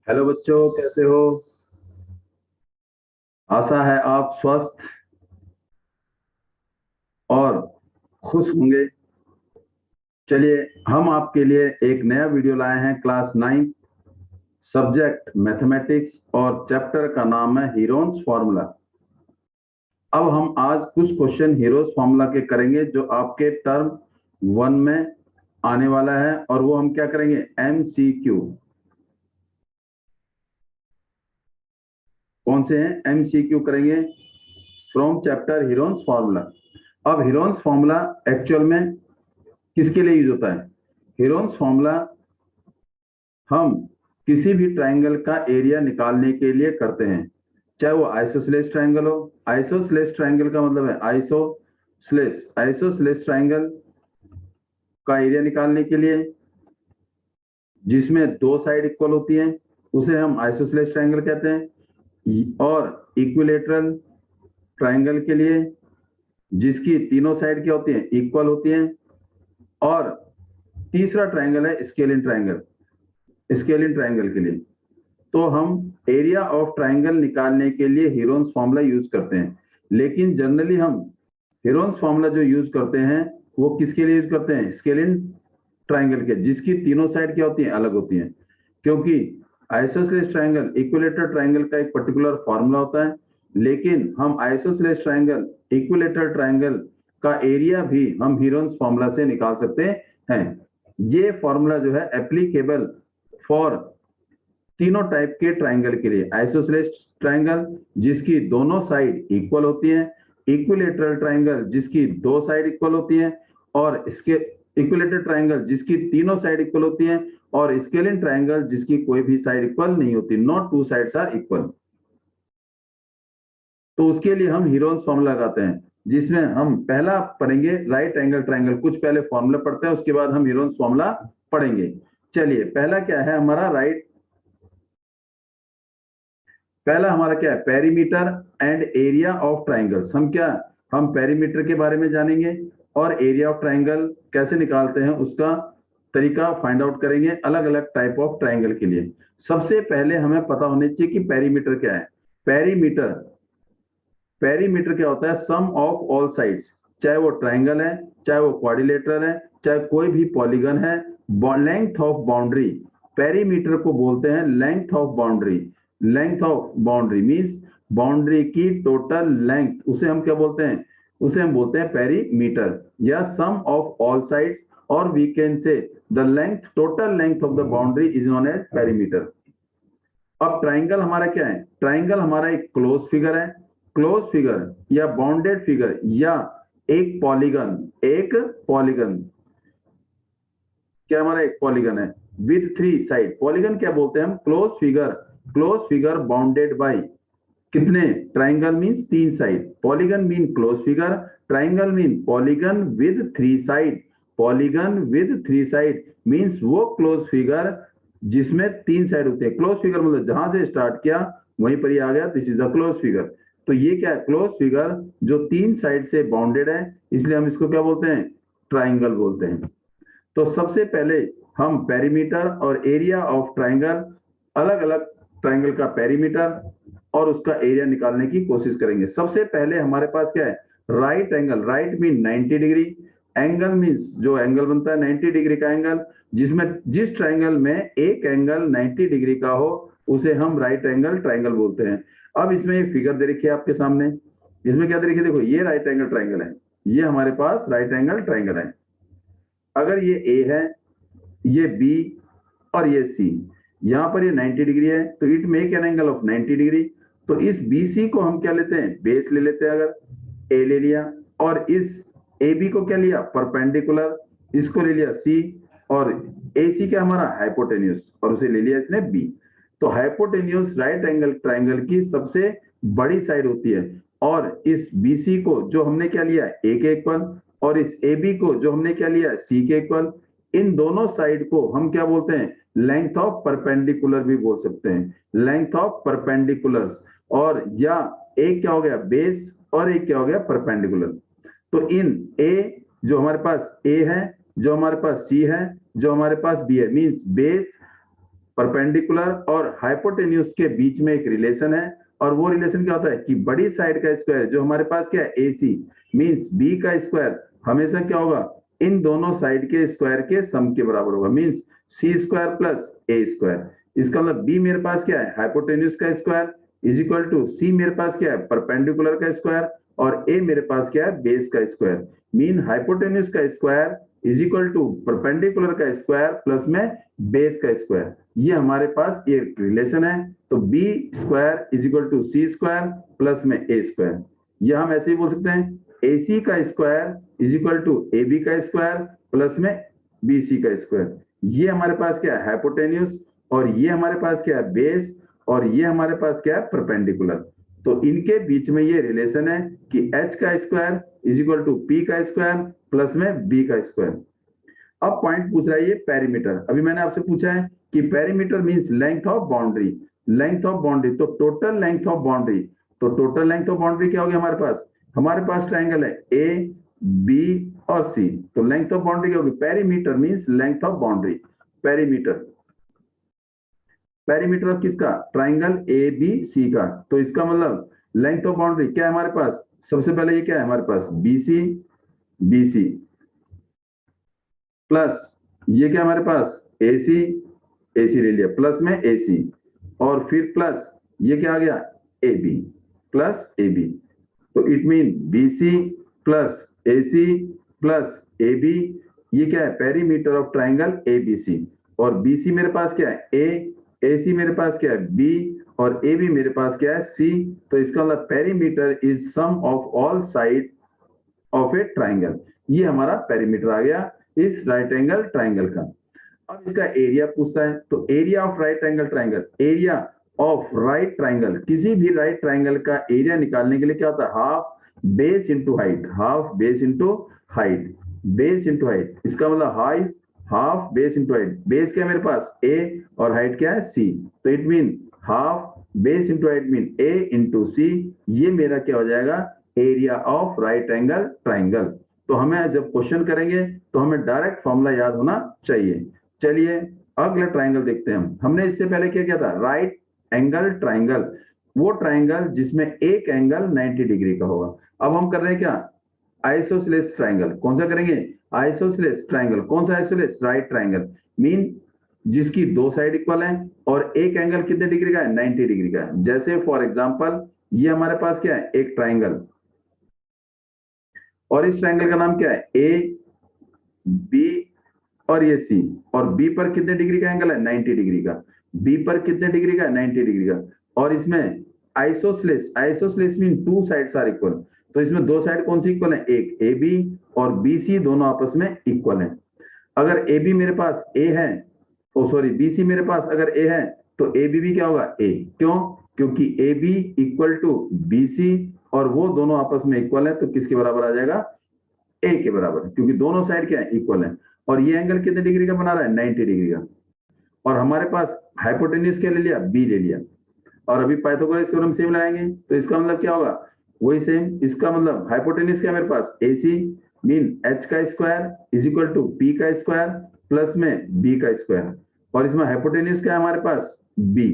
Hello बच्चों, कैसे हो? आशा है आप स्वस्थ और खुश होंगे। चलिए, हम आपके लिए एक नया वीडियो लाए हैं। क्लास 9 सब्जेक्ट मैथमेटिक्स और चैप्टर का नाम है हीरोन्स फॉर्मूला। अब हम आज कुछ क्वेश्चन हीरोज फॉर्मूला के करेंगे जो आपके टर्म 1 में आने वाला है, और वो हम क्या करेंगे? MCQ। कौन से हैं? MCQ करेंगे फ्रॉम चैप्टर हीरोन्स फॉर्मूला। अब हीरोन्स फॉर्मूला एक्चुअल में किसके लिए यूज होता है? हीरोन्स फॉर्मूला हम किसी भी ट्राइंगल का एरिया निकालने के लिए करते हैं, चाहे वो आइसोसेलेस ट्राइंगल हो। आइसोसेलेस ट्राइंगल का मतलब है आइसोसेलेस ट्राइंगल का एरिया निकालने के लिए जिसमें दो साइड इक्वल होती हैं उसे हम आइसोसेलेस ट्राइंगल कहते हैं। और इक्विलेटरल ट्राइंगल के लिए जिसकी तीनों साइड क्या होती हैं? इक्वल होती हैं। और तीसरा ट्राइंगल है स्केलिन ट्राइंगल। स्केलिन ट्राइंगल के लिए तो हम एरिया ऑफ ट्राइंगल निकालने के लिए हीरोन्स फॉर्मूला यूज करते हैं। लेकिन जनरली हम हीरोन्स फॉर्मूला जो यूज करते हैं वो किसके लिए यूज करते हैं? स्केलिन ट्राइंगल के, जिसकी तीनों साइड क्या होती हैं? अलग होती हैं। क्योंकि आइसोसेलेस ट्राइंगल इक्विलेटरल ट्राइंगल का एक पर्टिकुलर फॉर्मूला होता है, लेकिन हम आइसोसेलेस ट्राइंगल इक्विलेटरल ट्राइंगल का एरिया भी हम हीरोन्स फॉर्मूला से निकाल सकते हैं। ये फॉर्मूला जो है एप्लीकेबल फॉर तीनों टाइप के ट्राइंगल के लिए। आइसोसेलेस ट्राइंगल जिसकी दोनों साइड इक्वल होती हैं, इक्विलेटरल ट्राइंगल जिसकी दो साइड इक्वल होती हैं, और इसके इक्विलेटरल ट्राइंगल जिसकी तीनों साइड इक्वल होती हैं, और स्केलिन ट्राइंगल जिसकी कोई भी साइड इक्वल नहीं होती। Not two sides are equal. तो उसके लिए हम हीरोन्स फॉर्मूला लगाते हैं, जिसमें हम पहला पढ़ेंगे राइट एंगल ट्राइंगल। कुछ पहले फॉर्मूला पढ़ते हैं, उसके बाद हम हीरोन्स फॉर्मूला पढ़ेंगे। चलिए, पहला क्या है हमारा? पहला हमारा क्या है? Perimeter and area of triangles. हम पेरीमीटर के बारे में जानेंगे और एरिया ऑफ ट्राइंगल कैसे निकालते हैं उसका तरीका फाइंड आउट करेंगे अलग अलग टाइप ऑफ ट्राइंगल के लिए। सबसे पहले हमें पता होना चाहिए कि पेरीमीटर क्या है। पेरीमीटर पेरीमीटर क्या होता है? सम ऑफ ऑल साइड्स। चाहे वो ट्राइंगल है, चाहे वो क्वाड्रिलेटरल है, चाहे कोई भी पॉलीगन है। लेंथ ऑफ बाउंड्री, पेरीमीटर को बोलते हैं length of boundary. Length of boundary means boundary की टोटल लेंथ, उसे हम क्या बोलते हैं? उसे हम बोलते हैं पेरीमीटर, या सम ऑफ ऑल साइड्स, और we can say the length, total length of the boundary is known as perimeter. अब ट्राइंगल हमारा क्या है? ट्राइंगल हमारा एक क्लोज फिगर है। क्लोज फिगर या बाउंडेड फिगर या एक पॉलीगन क्या हमारा? एक पॉलीगन है विद थ्री साइड। पॉलीगन क्या बोलते हैं हम? क्लोज फिगर बाउंडेड बाय कितने? ट्राइंगल मीन तीन side. Polygon mean close figure, triangle mean polygon with three side. Polygon with three side means वो क्लोज फिगर जिसमें तीन साइड होते हैं। क्लोज फिगर मतलब जहां से स्टार्ट किया वहीं पर ही आ गया, this is a close figure. तो ये क्या है? क्लोज फिगर जो तीन साइड से बाउंडेड है, इसलिए हम इसको क्या बोलते हैं? ट्राइंगल बोलते हैं। तो सबसे पहले हम पेरीमीटर और एरिया ऑफ ट्राइंगल, अलग अलग ट्राइंगल का पेरीमीटर और उसका एरिया निकालने की कोशिश करेंगे। सबसे पहले हमारे पास क्या है? Right angle. Right mean 90 degree. Angle means जो एंगल बनता है 90 डिग्री का एंगल, जिसमें जिस ट्राइंगल में एक एंगल 90 डिग्री का हो उसे हम राइट एंगल ट्राइंगल बोलते हैं। अब इसमें एक फिगर दे रखी है आपके सामने। इसमें क्या दे रखी है? देखो, ये राइट एंगल ट्राइंगल है। ये हमारे पास राइट एंगल ट्राइंगल है। अगर ये ए है, ये बी और ये सी, यहां पर ये 90 डिग्री है, तो it make an angle of 90 degree. तो इस बीसी को हम क्या लेते हैं? बेस ले लेते हैं। अगर ए ले लिया और इस ए बी को क्या लिया? परपेंडिकुलर, इसको ले लिया सी, और ए सी क्या हमारा? हाइपोटेन्यूस, और उसे ले लिया इसने बी। तो हाइपोटेन्यूस राइट एंगल ट्राइंगल की सबसे बड़ी साइड होती है, और इस बीसी को जो हमने क्या लिया? ए के इक्वल, और इस ए बी को जो हमने क्या लिया? सी के इक्वल। इन दोनों साइड को हम क्या बोलते हैं? लेंथ ऑफ परपेंडिकुलर भी बोल सकते हैं, लेंथ ऑफ परपेंडिकुलर। और या एक क्या हो गया? बेस, और एक क्या हो गया? परपेंडिकुलर। तो इन ए जो हमारे पास ए है, जो हमारे पास सी है, जो हमारे पास बी है, मींस बेस परपेंडिकुलर और हाइपोटेन्यूज के बीच में एक रिलेशन है, और वो रिलेशन क्या होता है कि बड़ी साइड का स्क्वायर जो हमारे पास क्या है AC मींस B का स्क्वायर हमेशा क्या होगा इन दोनों साइड के स्क्वायर के सम के बराबर होगा, means C square plus A square. इसका मतलब B मेरे पास क्या है हाइपोटेन्यूज का square is equal to C मेरे पास क्या है परपेंडिकुलर का स्क्वायर और A मेरे पास क्या है बेस का स्क्वायर, मीन हाइपोटेन्यूज का square is equal to perpendicular का स्क्वायर प्लस में बेस का स्क्वायर। ये हमारे पास ये रिलेशन है, तो B square is equal to C square plus में A स्क्वायर। ये हम ऐसे ही बोल सकते हैं AC का square is equal to AB का स्क्वायर प्लस में BC का स्क्वायर। ये हमारे पास क्या है हाइपोटेन्यूज और ये हमारे पास क्या है बेस और ये हमारे पास क्या है परपेंडिकुलर। तो इनके बीच में ये रिलेशन है कि H का square is equal to P का स्क्वायर प्लस में B का स्क्वायर। अब पॉइंट पूछ रहा है ये पेरीमीटर। अभी मैंने आपसे पूछा है कि perimeter means length of boundary, length of boundary तो टोटल लेंथ ऑफ बाउंड्री, तो टोटल लेंथ ऑफ बाउंड्री क्या होगी हमारे पास ट्राइंगल है A B और C, तो लेंथ ऑफ बाउंड्री क्या होगी perimeter means length of boundary. Perimeter perimeter of किसका ट्राइंगल ABC का, तो इसका मतलब लेंथ ऑफ बाउंड्री क्या है हमारे पास, सबसे पहले ये क्या है हमारे पास BC प्लस ये क्या हमारे पास AC ले लिया प्लस में AC और फिर प्लस ये क्या आ गया AB प्लस AB, तो it mean BC plus AC plus AB, ये क्या है पेरीमीटर ऑफ ट्राइंगल ABC। और BC मेरे पास क्या है A, AC मेरे पास क्या है B और AB मेरे पास क्या है C, तो इसका मतलब perimeter is sum of all side of A triangle. ये हमारा पेरीमीटर आ गया इस राइट एंगल ट्राइंगल का। अब इसका एरिया पूछता है, तो area of right angle triangle, area of right triangle, किसी भी राइट ट्राइंगल का एरिया निकालने के लिए क्या होता है half base into height, half base into height, base into height. इसका मतलब half base into height, base क्या है मेरे पास A और हाइट क्या है C, तो it mean half base into height mean A into C। ये मेरा क्या हो जाएगा area of right angle triangle. तो हमें जब क्वेश्चन करेंगे तो हमें डायरेक्ट फॉर्मूला याद होना चाहिए। चलिए अगला ट्राइंगल देखते हैं हमने इससे पहले क्या किया था राइट एंगल ट्राइंगल, वो ट्राइंगल जिसमें एक एंगल 90 डिग्री का होगा। अब हम कर रहे हैं क्या आइसोसेलेस ट्राइंगल, कौन सा करेंगे आइसोसेलेस ट्राइंगल, कौन सा आइसोसेलेस राइट ट्राइंगल मीन जिसकी दो साइड इक्वल है और एक एंगल कितने डिग्री का है 90 डिग्री का है। जैसे फॉर एग्जांपल ये हमारे पास क्या है एक ट्राइंगल और इस ट्राइंगल का नाम क्या है A B और ये C, और B पर कितने डिग्री का एंगल है 90 डिग्री का, B पर कितने डिग्री का है 90 डिग्री का, और इसमें isosceles mean two sides are equal, तो इसमें दो साइड कौन सी इक्वल है एक AB और BC दोनों आपस में इक्वल है। अगर AB मेरे पास A है BC मेरे पास अगर A है तो AB भी क्या होगा A, क्यों क्योंकि AB इक्वल टू BC और वो दोनों आपस में इक्वल है, तो किसके बराबर आ जाएगा A के बराबर, क्योंकि दोनों साइड क्या है इक्वल है। और ये एंगल कितने डिग्री का बना रहा है 90 डिग्री का, और हमारे पास हाइपोटेन्यूज क्या ले लिया B ले लिया, और अभी पाइथागोरस थ्योरम सेम लगाएंगे तो इसका मतलब क्या होगा वही सेम। इसका मतलब हाइपोटेन्यूज क्या है मेरे पास AC मीन H का square is equal to P का स्क्वायर प्लस में B का स्क्वायर, और इसमें हाइपोटेन्यूज क्या है हमारे पास B,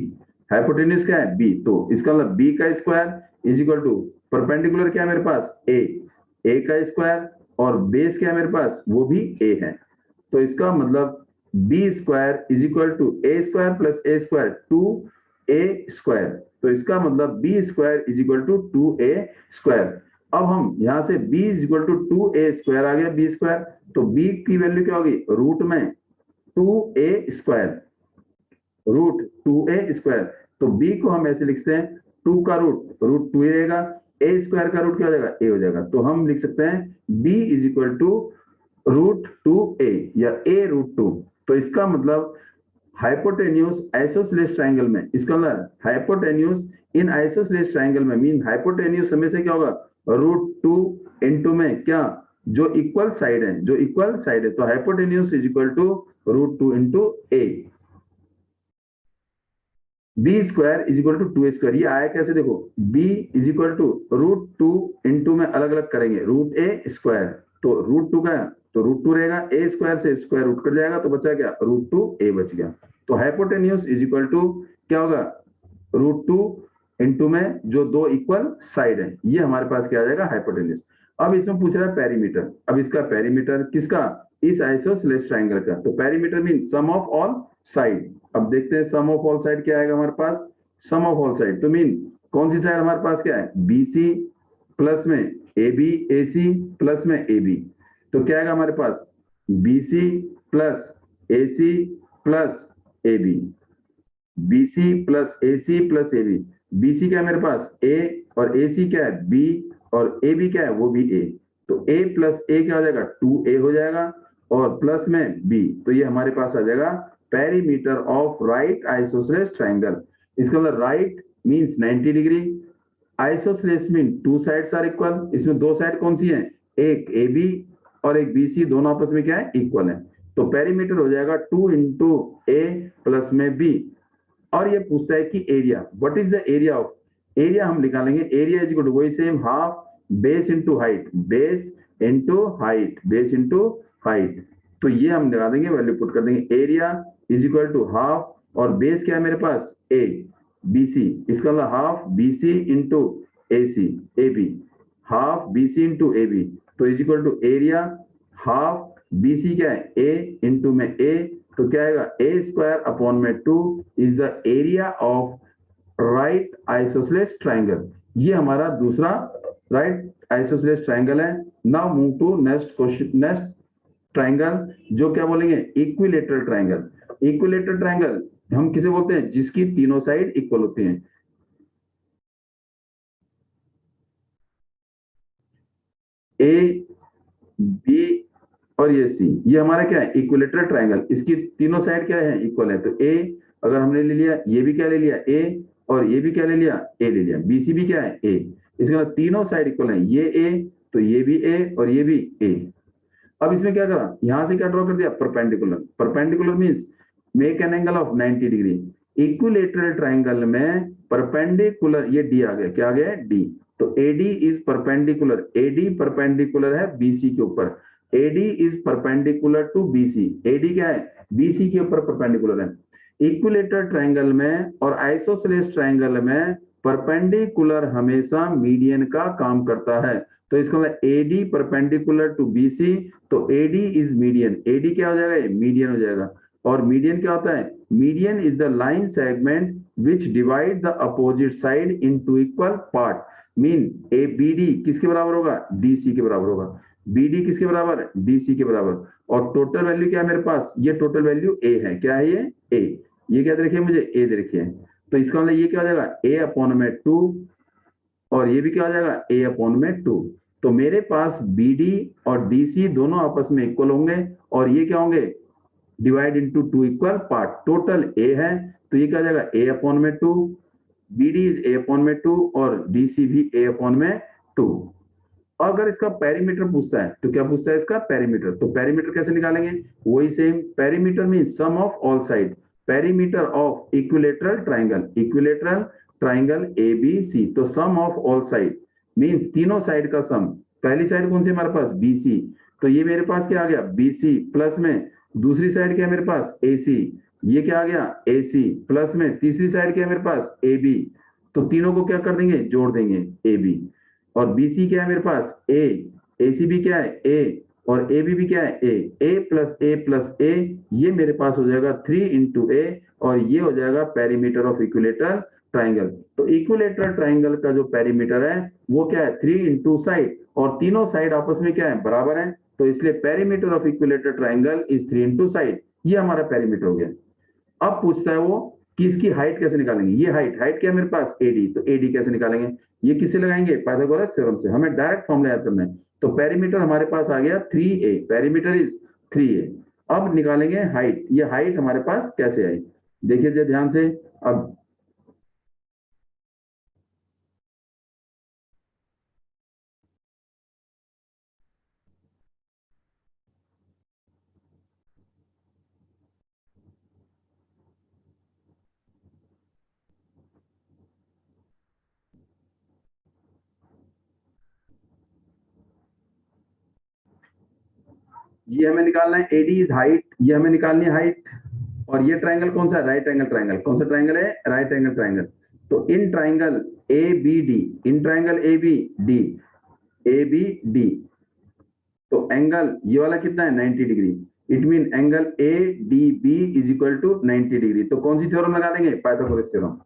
हाइपोटेन्यूज क्या है B, तो इसका मतलब B का square is equal to perpendicular क्या है मेरे पास A का स्क्वायर और बेस क्या है मेरे पास वो भी A है, तो इसका मतलब B square is equal to A square plus A square 2A square, तो इसका मतलब B square is equal to 2A square. अब हम यहाँ से B is equal to 2A square आ गया B स्क्वायर, तो B की वैल्यू क्या होगी रूट में 2A square, root 2A square, तो B को हम ऐसे लिखते हैं 2 का रूट 2 रहेगा, A स्क्वायर का रूट क्या हो जाएगा A हो जाएगा, तो हम लिख सकते हैं B is equal to root 2A या A रूट 2। तो इसका मतलब हाइपोटेन्यूज आइसोसेलेस ट्राइंगल में, इसका मतलब हाइपोटेन्यूज इन आइसोसेलेस ट्राइंगल में मीन हाइपोटेन्यूज हमेशा क्या होगा रूट 2 इंटू में क्या जो इक्वल साइड है, जो इक्वल साइड है, तो hypotenuse is equal to root 2 into A। B square is equal to 2A square, ये आया कैसे देखो B is equal to root 2 into में अलग अलग करेंगे रूट A स्क्वायर तो √2 का, तो √2 रहेगा, ए स्क्वायर से स्क्वायर रूट कट जाएगा, तो बचा क्या, √2 ए बच गया। तो हाइपोटेन्यूज इज इक्वल टू क्या होगा, √2 इंटू में जो दो इक्वल साइड है, ये हमारे पास क्या आ जाएगा, हाइपोटेन्यूज। अब इसमें पूछ रहा है पेरीमीटर। अब इसका पेरीमीटर किसका, इस आइसोसेलेस ट्रायंगल का। तो perimeter mean sum of all side. अब देखते हैं सम ऑफ ऑल साइड क्या आएगा हमारे पास, सम ऑफ ऑल साइड तो मीन कौन सी साइड हमारे पास क्या है, बीसी प्लस में AB AC प्लस में AB। तो क्या आएगा हमारे पास, BC plus AC plus AB, BC plus AC plus AB। BC क्या है मेरे पास A, और AC क्या है B, और AB क्या है वो भी A। तो A प्लस A क्या हो जाएगा, 2A हो जाएगा, और प्लस में B। तो ये हमारे पास आ जाएगा perimeter of right isosceles triangle. इसका मतलब right means 90 degree, isosceles mean two sides are equal. इसमें दो साइड कौन सी है, एक AB और एक BC, दोनों आपस में क्या है, इक्वल है। तो पेरीमीटर हो जाएगा 2 इंटू A प्लस में B। और ये पूछता है कि area, what is the area of, area हम निकालेंगे, एरिया इज इक्वल टू वही same half base into height, base into height, base into height. तो ये हम लगा देंगे, वैल्यू पुट कर देंगे, area is equal to half, और बेस क्या है मेरे पास ए बी सी, इसका मतलब half B C into A C A B, half B C into A B. तो is equal to area half B C क्या है ए इंटू में ए, तो क्या आएगा ए स्क्वायर अपॉन में 2 is the area of right isosceles triangle. ये हमारा दूसरा राइट आइसोसेलेस ट्रायंगल है। Now move to next question, next triangle जो क्या बोलेंगे, इक्विलेटरल ट्रायंगल। इक्विलेटरल ट्रायंगल हम किसे बोलते हैं, जिसकी तीनों साइड इक्वल होती हैं। ए बी और ये सी, ये हमारा क्या है, इक्विलेटरल ट्रायंगल, इसकी तीनों साइड क्या है, इक्वल है। तो ए अगर हमने ले लिया, ये भी क्या ले लिया ए, और ये भी क्या ले लिया ए ले लिया, बीसी भी क्या है ए, इसके बाद तीनों साइड इक्वल है, ये ए तो ये भी ए और ये भी ए। अब इसमें क्या करा, यहां से क्या ड्रॉ कर दिया, perpendicular. Perpendicular means make an angle of 90 degree. Equilateral triangle में परपेंडिकुलर, ये डी आ गया, क्या आ गया डी। तो AD is perpendicular, AD perpendicular है बीसी के ऊपर, AD is perpendicular to BC, AD क्या है बीसी के ऊपर परपेंडिकुलर है। इक्विलेटरल ट्रायंगल में और आइसोसेलेस ट्रायंगल में परपेंडिकुलर हमेशा मीडियन का काम करता है। तो इसका मतलब एडी परपेंडिकुलर टू बीसी, तो एडी इज मीडियन, एडी क्या हो जाएगा, मीडियन हो जाएगा। और मीडियन क्या होता है, median is the line segment which divide the opposite side into equal part. Mean A B D किसके बराबर होगा, डीसी के बराबर होगा, बीडी किसके बराबर, डीसी के बराबर। और टोटल वैल्यू क्या है मेरे पास, ये टोटल वैल्यू ए है, क्या है ये ए, ये क्या दे रखिए मुझे ए दे रखिए। तो इसका मतलब ये क्या हो जाएगा ए अपॉन में 2, और ये भी क्या हो जाएगा ए अपॉन में 2। तो मेरे पास बी डी और डी सी दोनों आपस में इक्वल होंगे, और ये क्या होंगे, divide into 2 equal part. Total A है, तो ये क्या हो जाएगा ए अपॉन में 2, B D is A upon में 2, और डी सी भी ए अपॉन में 2। अगर इसका पेरीमीटर पूछता है, तो क्या पूछता है इसका पेरीमीटर, तो पेरीमीटर कैसे निकालेंगे, वही same, perimeter mean sum of all side, perimeter of equilateral triangle, equilateral triangle A B C. तो sum of all side mean तीनों साइड का सम। पहली साइड कौन सी हमारे पास बी सी, तो ये मेरे पास क्या आ गया बी सी, प्लस में दूसरी साइड क्या है मेरे पास ए सी, ये क्या आ गया ए सी, प्लस में तीसरी साइड क्या है मेरे पास ए बी। तो तीनों को क्या कर देंगे, जोड़ देंगे ए बी। और BC क्या है मेरे पास A, AC भी क्या है A, और AB भी क्या है A प्लस A, ये मेरे पास हो जाएगा 3 इंटू A, और ये हो जाएगा पेरीमीटर ऑफ इक्विलेटरल ट्रायंगल। तो इक्विलेटरल ट्रायंगल का जो पेरीमीटर है वो क्या है 3 इंटू साइड, और तीनों साइड आपस में क्या है बराबर है, तो इसलिए perimeter of equilateral triangle is 3 into side. ये हमारा पेरीमीटर हो गया। अब पूछता है वो कि इसकी हाइट कैसे निकालेंगे, ये हाइट, हाइट क्या है मेरे पास एडी, तो एडी कैसे निकालेंगे, ये किससे लगाएंगे, पाइथागोरस थ्योरम से। हमें डायरेक्ट फॉर्मूला याद करना है। तो पेरीमीटर हमारे पास आ गया 3a, पेरीमीटर इज 3a। अब निकालेंगे हाइट, ये हाइट हमारे पास कैसे आई, देखिए ध्यान से। अब ये हमें निकालना है एडी इज हाइट, ये हमें निकालनी है हाइट। और ये ट्राइंगल कौन सा है? Right angle triangle. कौन सा ट्राइंगल है? Right angle triangle. तो in triangle A B D, in triangle A B D, A B D, तो एंगल ये वाला कितना है? 90 degree. It mean angle A D B is equal to 90 degree. तो कौन सी थ्योरम लगा देंगे? Pythagoras theorem.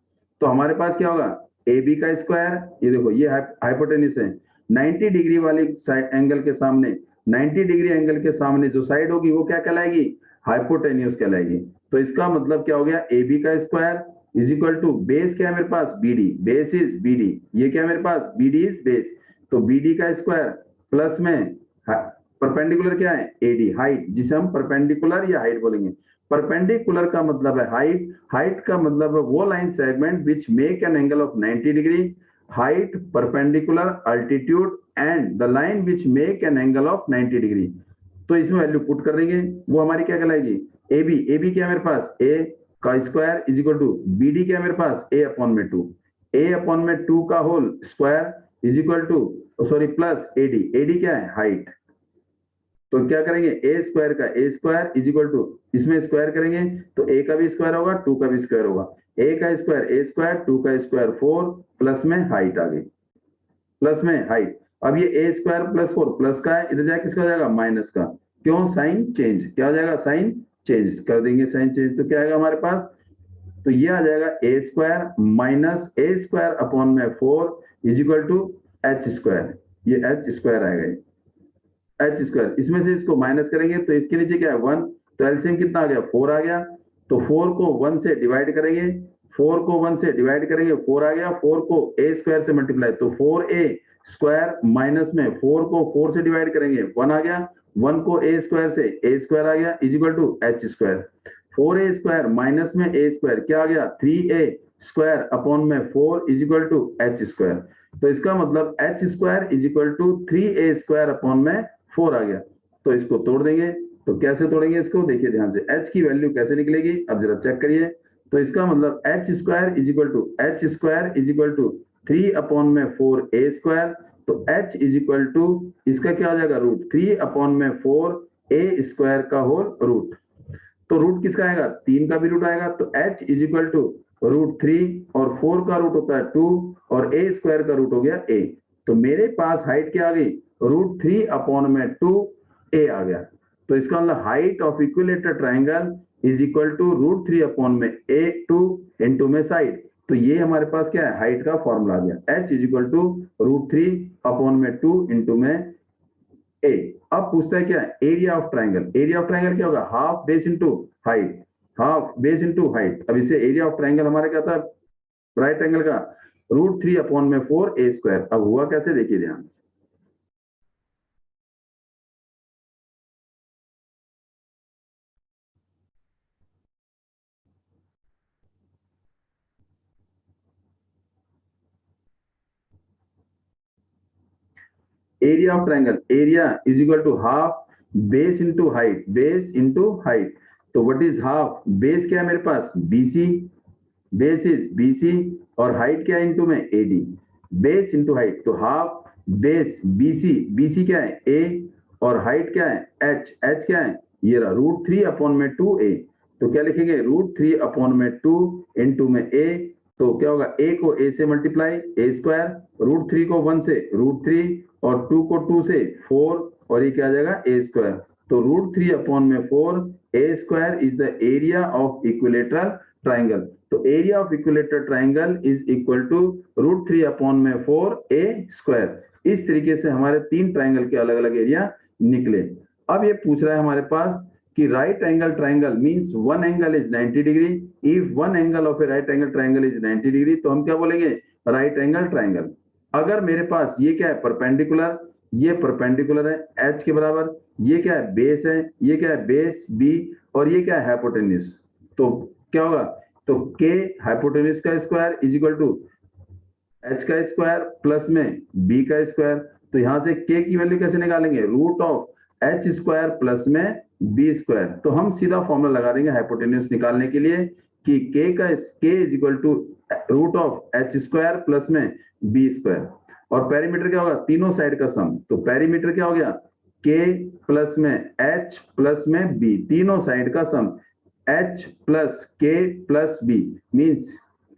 तो हमारे पास क्या होगा? ए बी का स्क्वायर, ये देखो ये हाइपोटेन्यूस है, 90 डिग्री वाली एंगल के सामने, 90 डिग्री एंगल के सामने जो साइड होगी वो क्या कहलाएगी? हाइपोटेन्यूस कहलाएगी। तो इसका मतलब क्या हो गया? ए बी का square is equal to base क्या है मेरे पास? B D, base is B D, ये क्या है मेरे पास? B D is base. तो बी डी का स्क्वायर प्लस में परपेंडिकुलर क्या है? एडी, हाइट, जिसे हम परपेंडिकुलर या हाइट बोलेंगे। परपेंडिकुलर का मतलब है हाइट, हाइट का मतलब है वो line segment which make an angle of 90 degree, height, perpendicular, altitude and the line which make an angle of 90 degree. तो इसमें वैल्यू पुट कर देंगे, वो हमारी क्या कहलाएगी? ए बी, ए बी क्या है मेरे पास? ए का square is equal to B D क्या है मेरे पास? ए अपॉन में 2, ए अपॉन में 2 का whole square is equal to, sorry plus AD, AD क्या है? हाइट। तो क्या करेंगे? ए स्क्वायर का A square is equal to, इसमें स्क्वायर करेंगे तो ए का भी स्क्वायर होगा, 2 का भी स्क्वायर होगा, ए का स्क्वायर ए स्क्वायर, 2 का स्क्वायर 4, प्लस में हाइट आ गई, प्लस में हाइट। अब ये ए स्क्वायर प्लस 4 प्लस का है, इधर जाए किसका हो जाएगा? माइनस का। क्यों? साइन चेंज, क्या हो जाएगा? साइन चेंज कर देंगे, साइन चेंज। तो क्या आएगा हमारे पास? तो ये आ जाएगा A square minus A square upon में 4 is equal to H square, ये एच स्क्वायर आएगा, एच स्क्वायर। इसमें से इसको माइनस करेंगे तो इसके नीचे क्या है? 1, तो एलसीएम कितना आ गया? 4 आ गया। तो 4 को 1 से डिवाइड करेंगे, 4 को 1 से डिवाइड करेंगे, 4 आ गया, 4 को ए स्क्वायर से मल्टीप्लाई, तो 4a स्क्वायर माइनस में 4 को 4 से डिवाइड करेंगे, 1 आ गया, 1 को ए स्क्वायर से ए स्क्वायर आ गया is equal to H square. 4a square minus में ए स्क्वायर क्या आ गया? 3a स्क्वायर अपॉन में 4 is equal to H square. तो इसका मतलब H square is equal to 3a square upon में 4 आ गया। तो इसको तोड़ देंगे, तो कैसे तोड़ेंगे इसको? देखिए ध्यान से, h की वैल्यू कैसे निकलेगी अब जरा चेक करिए। तो इसका मतलब H square is equal to, H square is equal to 3 upon में 4a स्क्वायर, तो h इज इक्वल टू इसका क्या हो जाएगा? रूट 3 अपॉन में 4a स्क्वायर का होल रूट। तो रूट किसका आएगा? 3 का भी रूट आएगा, तो h is equal to root 3 और 4 का रूट होता है 2 और a स्क्वायर का रूट हो गया a। तो मेरे पास हाइट क्या आ गई? रूट 3 अपॉन में 2a आ गया। तो इसका मतलब height of equilateral triangle is equal to root 3 upon में a2 इंटू में साइड। तो ये हमारे पास क्या है? हाइट का फॉर्मूला आ गया, h is equal to root 3 upon में 2 इंटू में a। अब पूछता है क्या? Area of triangle. Area of triangle क्या होगा? Half base into height, half base into height. अब इसे एरिया ऑफ ट्राइंगल हमारा क्या था? राइट एंगल का रूट 3 अपॉन में 4a स्क्वायर। अब हुआ कैसे? देखिए ध्यान। Area of triangle, area is equal to half base into height, base into height. तो व्हाट इज हाफ? बेस क्या है मेरे पास? BC, बेस इज BC और हाइट क्या है? इंटू में AD, बेस इंटू हाइट। तो हाफ बेस BC, BC क्या है? A और हाइट क्या है? H, H क्या है? ये रहा रूट 3 अपॉन में 2a। तो क्या लिखेंगे? रूट 3 अपॉन में 2 इंटू में a। तो क्या होगा? a को a से मल्टीप्लाई a स्क्वायर, रूट 3 को 1 से रूट 3 और 2 को 2 से 4 और ये क्या आ जाएगा? a square. तो रूट 3 अपॉन में 4 a square is the area of equilateral triangle. तो area of equilateral triangle is equal to root 3 upon में 4a स्क्वायर। इस तरीके से हमारे 3 ट्राइंगल के अलग अलग एरिया निकले। अब ये पूछ रहा है हमारे पास कि right angle triangle means one angle is 90 degree. If one angle of A right angle triangle is 90 degree, तो हम क्या बोलेंगे? Right angle triangle. अगर मेरे पास ये क्या है? परपेंडिकुलर, ये परपेंडिकुलर है h के बराबर, ये क्या है? बेस है, ये क्या है? बेस b और ये क्या है? हाइपोटेन्यूज। तो क्या होगा? तो k हाइपोटेन्यूज का square is equal to h का स्क्वायर प्लस में b का स्क्वायर। तो यहां से k की वैल्यू कैसे निकालेंगे? Root of h square plus में b स्क्वायर। तो हम सीधा फॉर्मूला लगा देंगे हाइपोटेन्यूज निकालने के लिए कि k is equal to root of h square plus में b स्क्वायर। और पेरीमीटर क्या होगा? तीनों साइड का सम। तो पेरीमीटर क्या हो गया? k प्लस में h प्लस में b, तीनों साइड का सम h plus k plus b means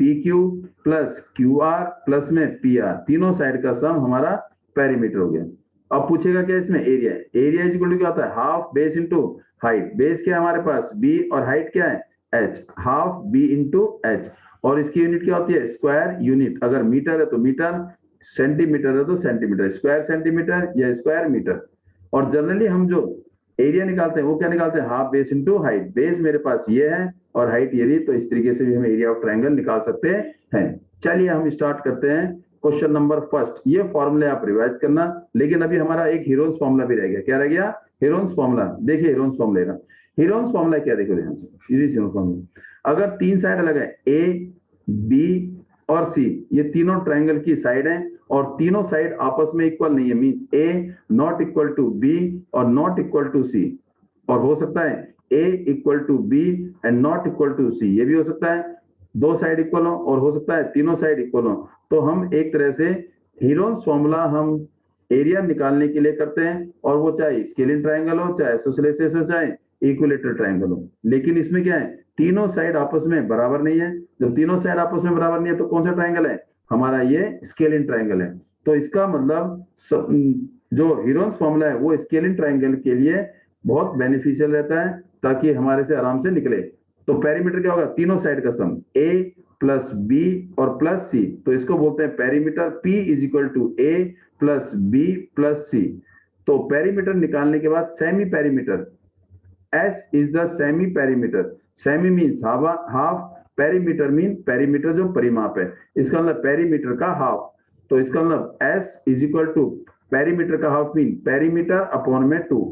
pq plus qr plus में pr, तीनों साइड का सम हमारा पेरीमीटर हो गया। अब पूछेगा क्या इसमें area, area is equal to क्या होता है, half base into height, base क्या है हमारे पास b और हाइट क्या है h, half b into h, और इसकी यूनिट क्या होती है स्क्वायर यूनिट, अगर मीटर है तो मीटर, सेंटीमीटर है तो सेंटीमीटर, स्क्वायर सेंटीमीटर या स्क्वायर मीटर। और जनरली हम जो एरिया निकालते हैं वो क्या निकालते हैं, half base into height, base मेरे पास ये है और हाइट ये रही, तो इस तरीके से भी हम एरिया ऑफ ट्रायंगल निकाल सकते हैं। चलिए हम स्टार्ट करते हैं क्वेश्चन नंबर फर्स्ट। ये फॉर्मूले आप रिवाइज करना, लेकिन अभी हमारा एक हीरोन्स फॉर्मूला भी रह गया। क्या रह गया, हीरोन्स फॉर्मूला। देखिए हीरोन्स फॉर्मूला, हीरोन्स फॉर्मूला क्या, देखो ध्यान से, अगर तीन साइड अलग है ए बी और सी, ये तीनों ट्रायंगल की साइड है और तीनों साइड आपस में इक्वल नहीं है, means A not equal to B और नॉट इक्वल टू सी, और हो सकता है A equal to B and not equal to C, ये भी हो सकता है, दो साइड इक्वल हो, और हो सकता है तीनों साइड इक्वल हो। तो हम एक तरह से हीरोन्स फॉर्मूला हम एरिया निकालने के लिए करते हैं, और वो चाहे स्केलिन ट्रायंगल हो, चाहे आइसोसेलेस हो, चाहे इक्विलेटरल ट्रायंगल हो। लेकिन इसमें क्या है, तीनों साइड आपस में बराबर नहीं है। जब तीनों साइड आपस में बराबर नहीं है तो कौन सा ट्रायंगल है हमारा, ये स्केलिन ट्रायंगल है। तो इसका मतलब जो हीरोन्स फॉर्मूला है वो स्केलिन ट्रायंगल के लिए बहुत बेनिफिशियल रहता है, ताकि हमारे से आराम से निकले। तो पेरीमीटर क्या होगा, तीनों साइड का सम a प्लस बी और प्लस सी, तो इसको बोलते हैं perimeter. P is equal to a plus B plus C. तो पेरीमीटर निकालने के बाद semi perimeter, S is the semi perimeter, semi means half, perimeter mean perimeter जो परिमाप है, इसका मतलब पेरीमीटर का हाफ। तो इसका मतलब S is equal to perimeter का हाफ मीन पेरीमीटर अपॉन में 2,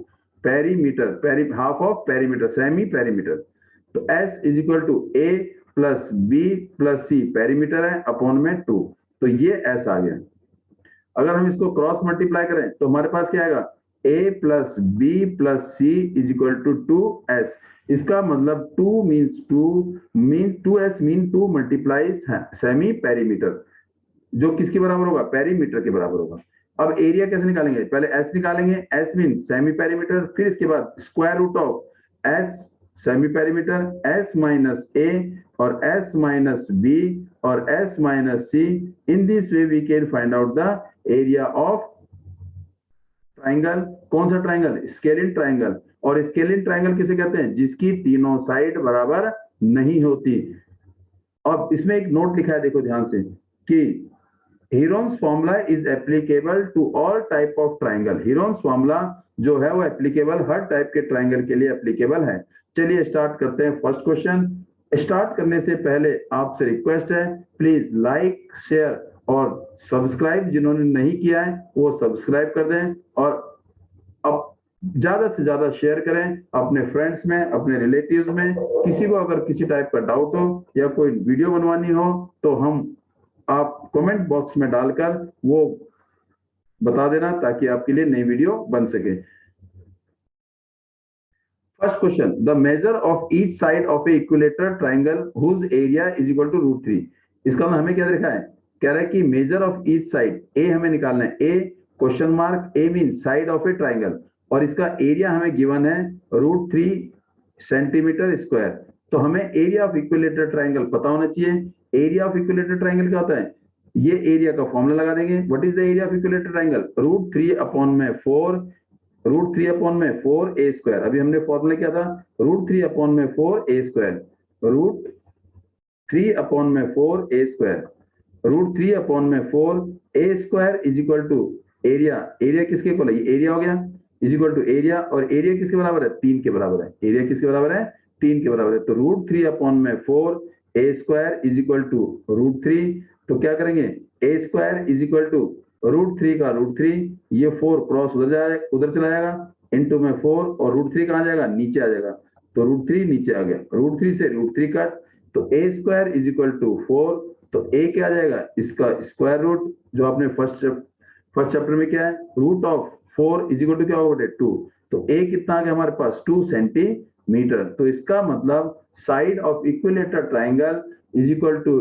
perimeter half of perimeter, semi perimeter. तो S is equal to a plus B plus c, perimeter है अपॉन में 2, तो ये S आ गया। अगर हम इसको क्रॉस मल्टीप्लाई करें तो हमारे पास क्या आएगा, a plus B plus C is equal to 2s। इसका मतलब 2 means 2s mean 2 multiplies semi perimeter, जो किसके बराबर होगा, पेरीमीटर के बराबर होगा। अब एरिया कैसे निकालेंगे, पहले s निकालेंगे, s मीन सेमी पेरीमीटर, फिर इसके बाद square root of s semi perimeter, s minus a और s माइनस b और s minus c। In this way we can find out the area of triangle. कौन सा triangle, scalene triangle. और scalene triangle किसे कहते हैं, जिसकी तीनों साइड बराबर नहीं होती। अब इसमें एक नोट लिखा है, देखो ध्यान से, कि Heron's formula is applicable to all type of triangle. Heron's formula जो है वो एप्लीकेबल हर टाइप के ट्राइंगल के लिए एप्लीकेबल है। चलिए स्टार्ट करते हैं फर्स्ट क्वेश्चन। स्टार्ट करने से पहले आपसे रिक्वेस्ट है, प्लीज लाइक शेयर और सब्सक्राइब जिन्होंने नहीं किया है वो सब्सक्राइब कर दें, और अब ज्यादा से ज्यादा शेयर करें अपने फ्रेंड्स में, अपने रिलेटिव्स में। किसी को अगर किसी टाइप का डाउट हो या कोई वीडियो बनवानी हो तो आप कमेंट बॉक्स में डालकर वो बता देना, ताकि आपके लिए नई वीडियो बन सके। First question, the measure of each side of a equilateral triangle whose area is equal to √3। इसका हमें क्या देखा है, कह रहा है कि measure of each side, A हमें निकालना है, A question mark, A mean side of A triangle, और इसका एरिया हमें गिवन है √3 सेंटीमीटर स्क्वायर। तो हमें एरिया ऑफ इक्विलेटरल ट्राइंगल पता होना चाहिए। एरिया ऑफ इक्विलेटरल ट्राइंगल क्या होता है, ये एरिया का फॉर्मूला लगा देंगे। What is the area of equilateral triangle, √3 upon में 4, √3 अपॉन में 4 a स्क्वायर। अभी हमने फॉर्मूला क्या था, √3 अपॉन में 4 a स्क्वायर, √3 अपॉन में 4 a स्क्वायर, √3 अपॉन में 4 a square is equal to area, area किसके इक्वल है, ये एरिया हो गया, इज इक्वल टू एरिया, और एरिया किसके बराबर है, 3 के बराबर है। एरिया किसके बराबर है, 3 के बराबर है। तो √3 अपॉन में 4 a square is equal to √3। तो क्या करेंगे, a square is equal to √3 का √3, ये 4 क्रॉस उधर चला जाएगा, इंटू में 4, और √3 कहाँ जाएगा, नीचे आ जाएगा। तो √3 नीचे आ गया, √3 से √3 कट, तो a square is equal to 4। तो a क्या आ जाएगा, इसका स्क्वायर रूट, जो आपने फर्स्ट चैप्टर में क्या है, root of 4 is equal to क्या होगा, 2। तो a कितना आ गया हमारे पास, 2 सेंटीमीटर। तो इसका मतलब side of equilateral triangle is equal to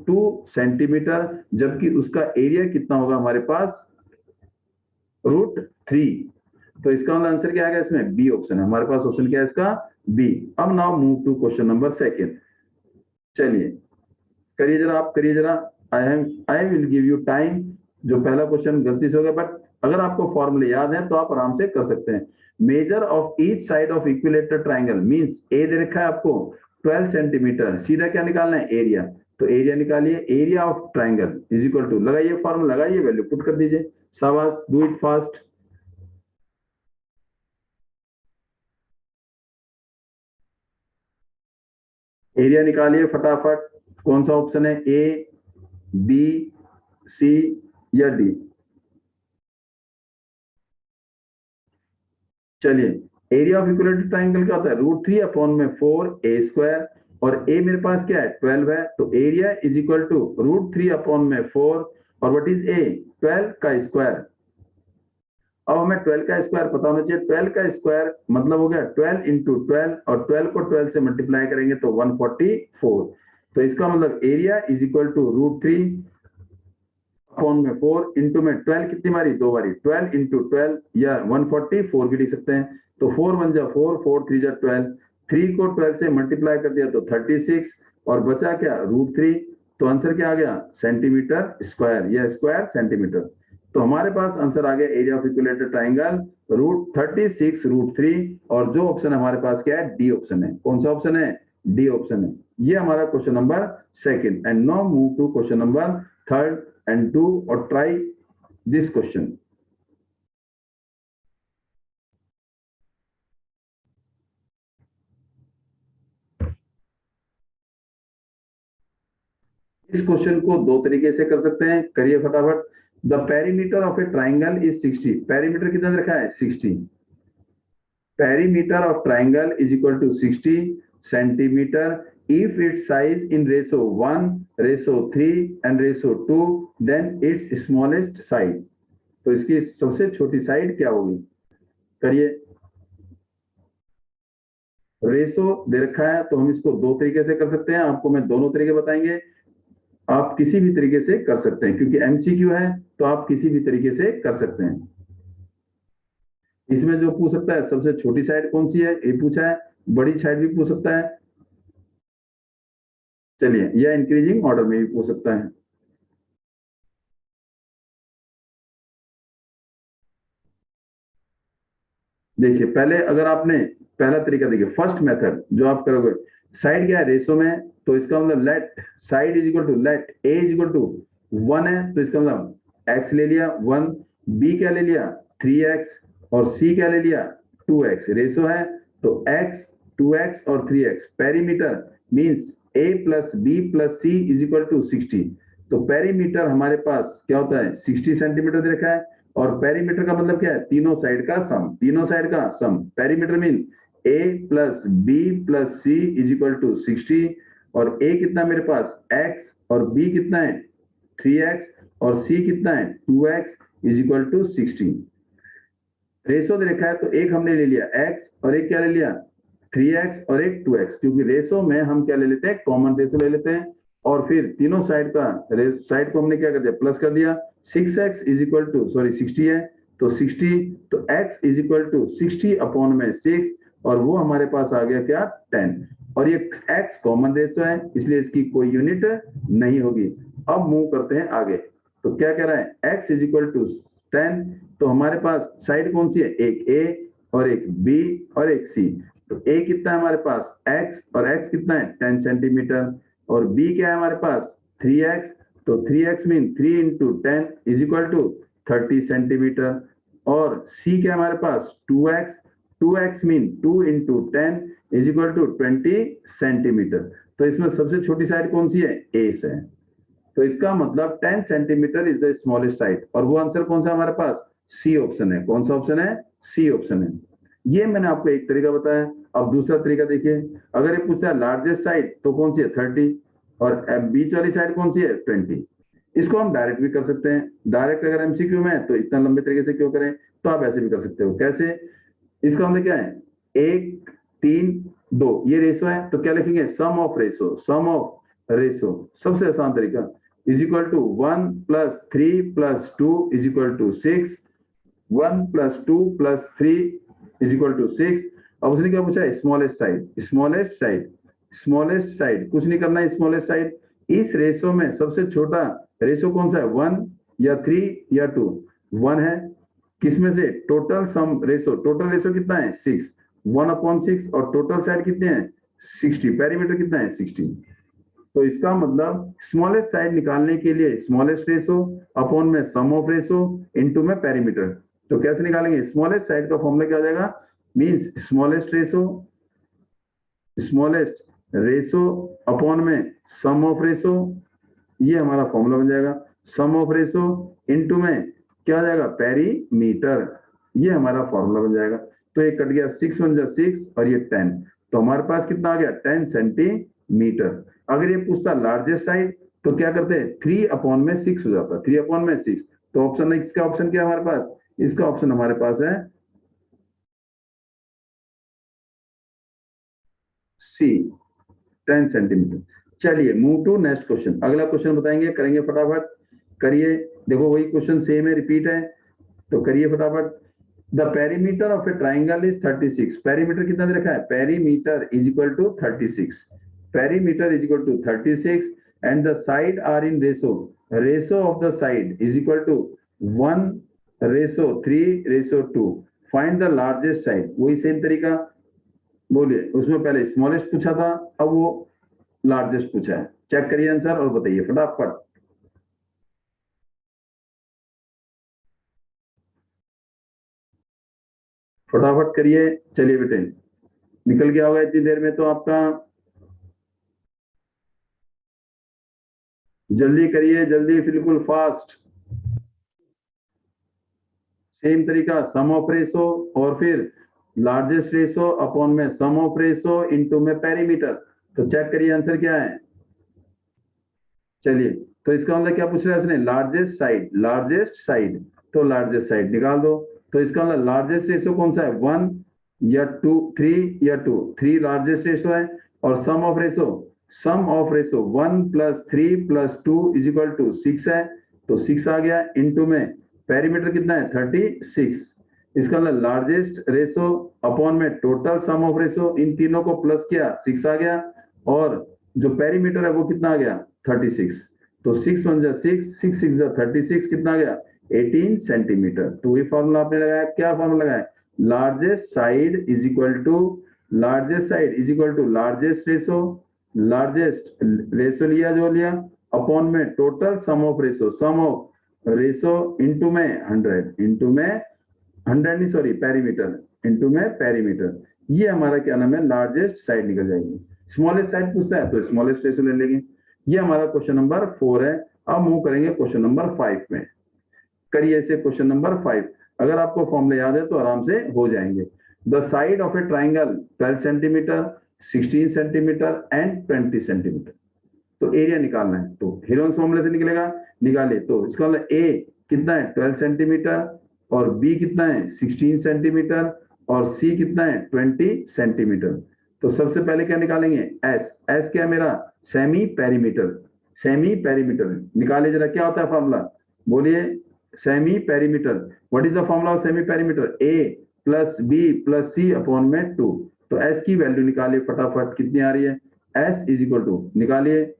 2 centimetre, जबकि उसका एरिया कितना होगा हमारे पास, √3। तो इसका मतलब आंसर क्या आएगा इसमें? बी ऑप्शन है हमारे पास। ऑप्शन क्या है इसका? बी। अब now move to question number second. चलिए करिए जरा, आप करिए जरा। I will give you time. जो पहला क्वेश्चन गलती से हो गया, बट अगर आपको फॉर्मूले याद है तो आप आराम से कर सकते हैं। Measure of each side of equilateral triangle means A दे रखा है आपको 12 सेंटीमीटर। सीधा क्या निकालना है? एरिया। तो एरिया निकालिए, area of triangle is equal to, लगाइए फॉर्मूला, लगाइए, वैल्यू पुट कर दीजिए। शाबाश, डू इट फास्ट। एरिया निकालिए फटाफट। कौन सा ऑप्शन है? ए, बी, सी या डी? चलिए, एरिया ऑफ इक्विलेटरल ट्राइंगल क्या होता है? √3/4 a²। और a मेरे पास क्या है? 12 है। तो एरिया इज इक्वल टू √3/4। और व्हाट इज a? 12 का स्क्वायर। अब हमें 12 का स्क्वायर पता होना चाहिए। 12 का स्क्वायर मतलब हो गया 12 इंटू 12, और 12 को 12 से मल्टीप्लाई करेंगे तो 144। तो इसका मतलब area is equal to √3/4 into में 12 कितनी बारी? 2 बारी। 12 इंटू 12 या 144 भी लिख सकते हैं। तो 4 1 जा 4, 4 3 जा 12। 3 को 12 से मल्टीप्लाई कर दिया तो 36, और बचा क्या? √3। तो आंसर क्या आ गया? सेंटीमीटर स्क्वायर, या स्क्वायर सेंटीमीटर। तो हमारे पास आंसर आ गया एरिया ऑफ इक्विलेटरल ट्राइंगल √36√3। और जो ऑप्शन हमारे पास क्या है? डी ऑप्शन है। कौन सा ऑप्शन है? डी ऑप्शन है। ये हमारा question number second. And now move to question number third and do or try this question. इस क्वेश्चन को दो तरीके से कर सकते हैं, करिए फटाफट। The perimeter of A triangle is 60। Perimeter कितना रखा है? 60। Perimeter of triangle is equal to 60 centimetre if its size in ratio 1, ratio 3 and ratio 2, then its smallest side। तो इसकी सबसे छोटी साइड क्या होगी? करिए। रेशो दे रखा है तो हम इसको दो तरीके से कर सकते हैं। आपको मैं दोनों तरीके बताएंगे, आप किसी भी तरीके से कर सकते हैं, क्योंकि एमसीक्यू है तो आप किसी भी तरीके से कर सकते हैं। इसमें जो पूछ सकता है सबसे छोटी साइड कौन सी है, ये पूछा है। बड़ी साइड भी पूछ सकता है। चलिए, यह इंक्रीजिंग ऑर्डर में भी पूछ सकता है। देखिए, पहले अगर आपने पहला तरीका देखिए, फर्स्ट मेथड जो आप करोगे, साइड क्या है? रेशो में। तो इसका मतलब let side is equal to let a is equal to 1 है, तो इसका मतलब एक्स ले लिया 1। बी क्या ले लिया? 3x। और सी क्या ले लिया? 2x। रेशो है तो x, 2x और 3x। Perimeter means a plus B plus C is equal to 60। तो पेरीमीटर हमारे पास क्या होता है? 60 सेंटीमीटर दे रखा है। और पेरीमीटर का मतलब क्या है? तीनों साइड का सम। तीनों साइड का sum. Perimeter mean a plus B plus C is equal to 60। और a कितना मेरे पास? x। और b कितना है? 3x। और c कितना है? 2x is equal to 60। Ratio दे रखा है तो एक हमने ले लिया x, और एक क्या ले लिया? 3x, और एक 2x। क्योंकि रेशो में हम क्या ले लेते हैं? कॉमन रेशो ले लेते हैं। और फिर तीनों साइड का साइड को हमने क्या कर दिया? प्लस कर दिया। 6x is equal to, sorry 60 है तो 60। तो x इज इक्वल टू 60/6, और वो हमारे पास आ गया क्या? 10। और ये x कॉमन रेशो है, इसलिए इसकी कोई यूनिट नहीं होगी। अब मूव करते हैं आगे। तो क्या कह रहा है? x is equal to 10। तो हमारे पास साइड कौन सी है? एक a और एक b और एक c। तो a कितना है हमारे पास? x, और x कितना है? 10 सेंटीमीटर। और b क्या है हमारे पास? 3x। तो 3x mean 3 into 10 is equal to 30 centimetre. और c क्या है हमारे पास? 2x। 2x mean 2 into 10 is equal to 20 centimetre. तो इसमें सबसे छोटी साइड कौन सी है? a से। तो इसका मतलब 10 centimetre is the smallest side. और वो आंसर कौन सा हमारे पास? सी ऑप्शन है। कौन सा ऑप्शन है? सी ऑप्शन है। ये मैंने आपको एक तरीका बताया। अब दूसरा तरीका देखिए, अगर ये पूछता है लार्जेस्ट साइड तो कौन सी है? 30। और बीच वाली साइड कौन सी है? 20। इसको हम डायरेक्ट भी कर सकते हैं। डायरेक्ट अगर एमसीक्यू में है तो इतना लंबे तरीके से क्यों करें, तो आप ऐसे भी कर सकते हो। कैसे? इसका मतलब क्या है? 1 3 2 ये रेशो है, तो क्या लिखेंगे? Sum of ratio. Sum of ratio सबसे आसान तरीका is equal to 1 + 3 + 2 is equal to 6। 1 + 2 + 3 = 6। अब उसने क्या पूछा है, smallest side, smallest side, smallest side, कुछ नहीं करना है, स्मॉलेस्ट साइड। इस रेशो में सबसे छोटा रेशो कौन सा है, 1 या 3 या 2? 1 है। किसमें से, total sum ratio, total ratio कितना है 6, 1/6, और टोटल साइड कितने हैं 60, पेरीमीटर कितना है 60। तो इसका मतलब स्मॉलेस्ट साइड निकालने के लिए स्मॉलेस्ट रेशो अपॉन में सम ऑफ रेशो इनटू में पेरीमीटर। तो कैसे निकालेंगे, स्मॉलेस्ट साइड का फॉर्मूला क्या हो जाएगा, मींस स्मॉलेस्ट रेशो अपॉन में सम ऑफ रेशो, ये हमारा फॉर्मूला बन जाएगा। सम ऑफ रेशो इनटू में क्या आ जाएगा, पेरीमीटर, ये हमारा फॉर्मूला बन जाएगा। तो ये कट गया, 6 × 6 और ये 10, तो हमारे पास कितना आ गया 10 सेंटीमीटर। अगर ये पूछता लार्जेस्ट साइड तो क्या करते हैं, 3/6 हो जाता, 3/6। तो ऑप्शन इसका ऑप्शन क्या है हमारे पास, इसका ऑप्शन हमारे पास है सी, 10 सेंटीमीटर। चलिए मूव टू नेक्स्ट क्वेश्चन, अगला क्वेश्चन बताएंगे, करेंगे फटाफट, करिए। देखो वही क्वेश्चन सेम है, रिपीट है, तो करिए फटाफट। The perimeter of A triangle is 36। Perimeter कितना दे रखा है, perimeter is equal to 36, perimeter is equal to 36 and the side are in ratio, ratio of the side is equal to 1:3:2। Find the largest side, वही same तरीका, बोलिए। उसमें पहले smallest पूछा था, अब वो लार्जेस्ट पूछा है। चेक करिए आंसर और बताइए फटाफट, फटाफट करिए। चलिए बेटे, निकल गया होगा इतनी देर में तो आपका, जल्दी करिए, जल्दी, बिल्कुल फास्ट। सेम तरीका, सम ऑफ रेशो और फिर लार्जेस्ट रेशो अपॉन में सम ऑफ रेशो इनटू में पेरीमीटर। तो चेक करिए आंसर क्या है। चलिए, तो इसका मतलब क्या पूछ रहा है इसने, लार्जेस्ट साइड, लार्जेस्ट साइड, तो लार्जेस्ट साइड निकाल दो। तो इसका मतलब लार्जेस्ट रेशो कौन सा है, 1 या 2, 3 या 2, 3 लार्जेस्ट रेशो है। और सम ऑफ रेशो 1 + 3 + 2 = 6 है, तो 6 आ गया इनटू में पेरीमीटर कितना है 36। इसका मतलब लार्जेस्ट रेशो अपॉन में टोटल सम ऑफ रेशो, इन तीनों को प्लस किया 6 आ गया, और जो पेरीमीटर है वो कितना आ गया 36। तो 6 × 1 = 6, 6 × 6 = 36, कितना आ गया 18 सेंटीमीटर। तो ये फॉर्मूला आपने लगाया, क्या फॉर्मूला लगाया, largest side is equal to, largest side is equal to largest ratio, largest ratio लिया जो लिया, अपॉन में total sum of ratio, sum of ratio into में 100, इनटू में 100 नहीं सॉरी पेरीमीटर, इनटू में पेरीमीटर। ये हमारा क्या नाम है, लार्जेस्ट साइड निकल जाएगी। स्मॉलेस्ट साइड पूछता है तो स्मॉलेस्ट रेशो ले लेंगे। ये हमारा क्वेश्चन नंबर 4 है। अब मूव करेंगे क्वेश्चन नंबर 5 में, करिए ऐसे क्वेश्चन नंबर 5। अगर आपको फॉर्मूला याद है तो आराम से हो जाएंगे। The side of A triangle 12 centimetre, 16 centimetre and 20 centimetre. तो एरिया निकालना है, तो हेरोन्स फॉर्मूले से निकलेगा, निकालिए। तो इसका मतलब ए कितना है 12 सेंटीमीटर, और बी कितना है 16 सेंटीमीटर, और सी कितना है 20 सेंटीमीटर। तो सबसे पहले क्या निकालेंगे, एस, एस क्या है मेरा, सेमी पेरीमीटर, सेमी पेरीमीटर निकालिए जरा, क्या होता है फॉर्मूला, बोलिए। Semi perimeter, what is the formula of semi perimeter, a plus B plus c upon में 2। तो एस की वैल्यू निकालिए फटाफट, कितनी आ रही है, एस इज इक्वल टू, निकालिए,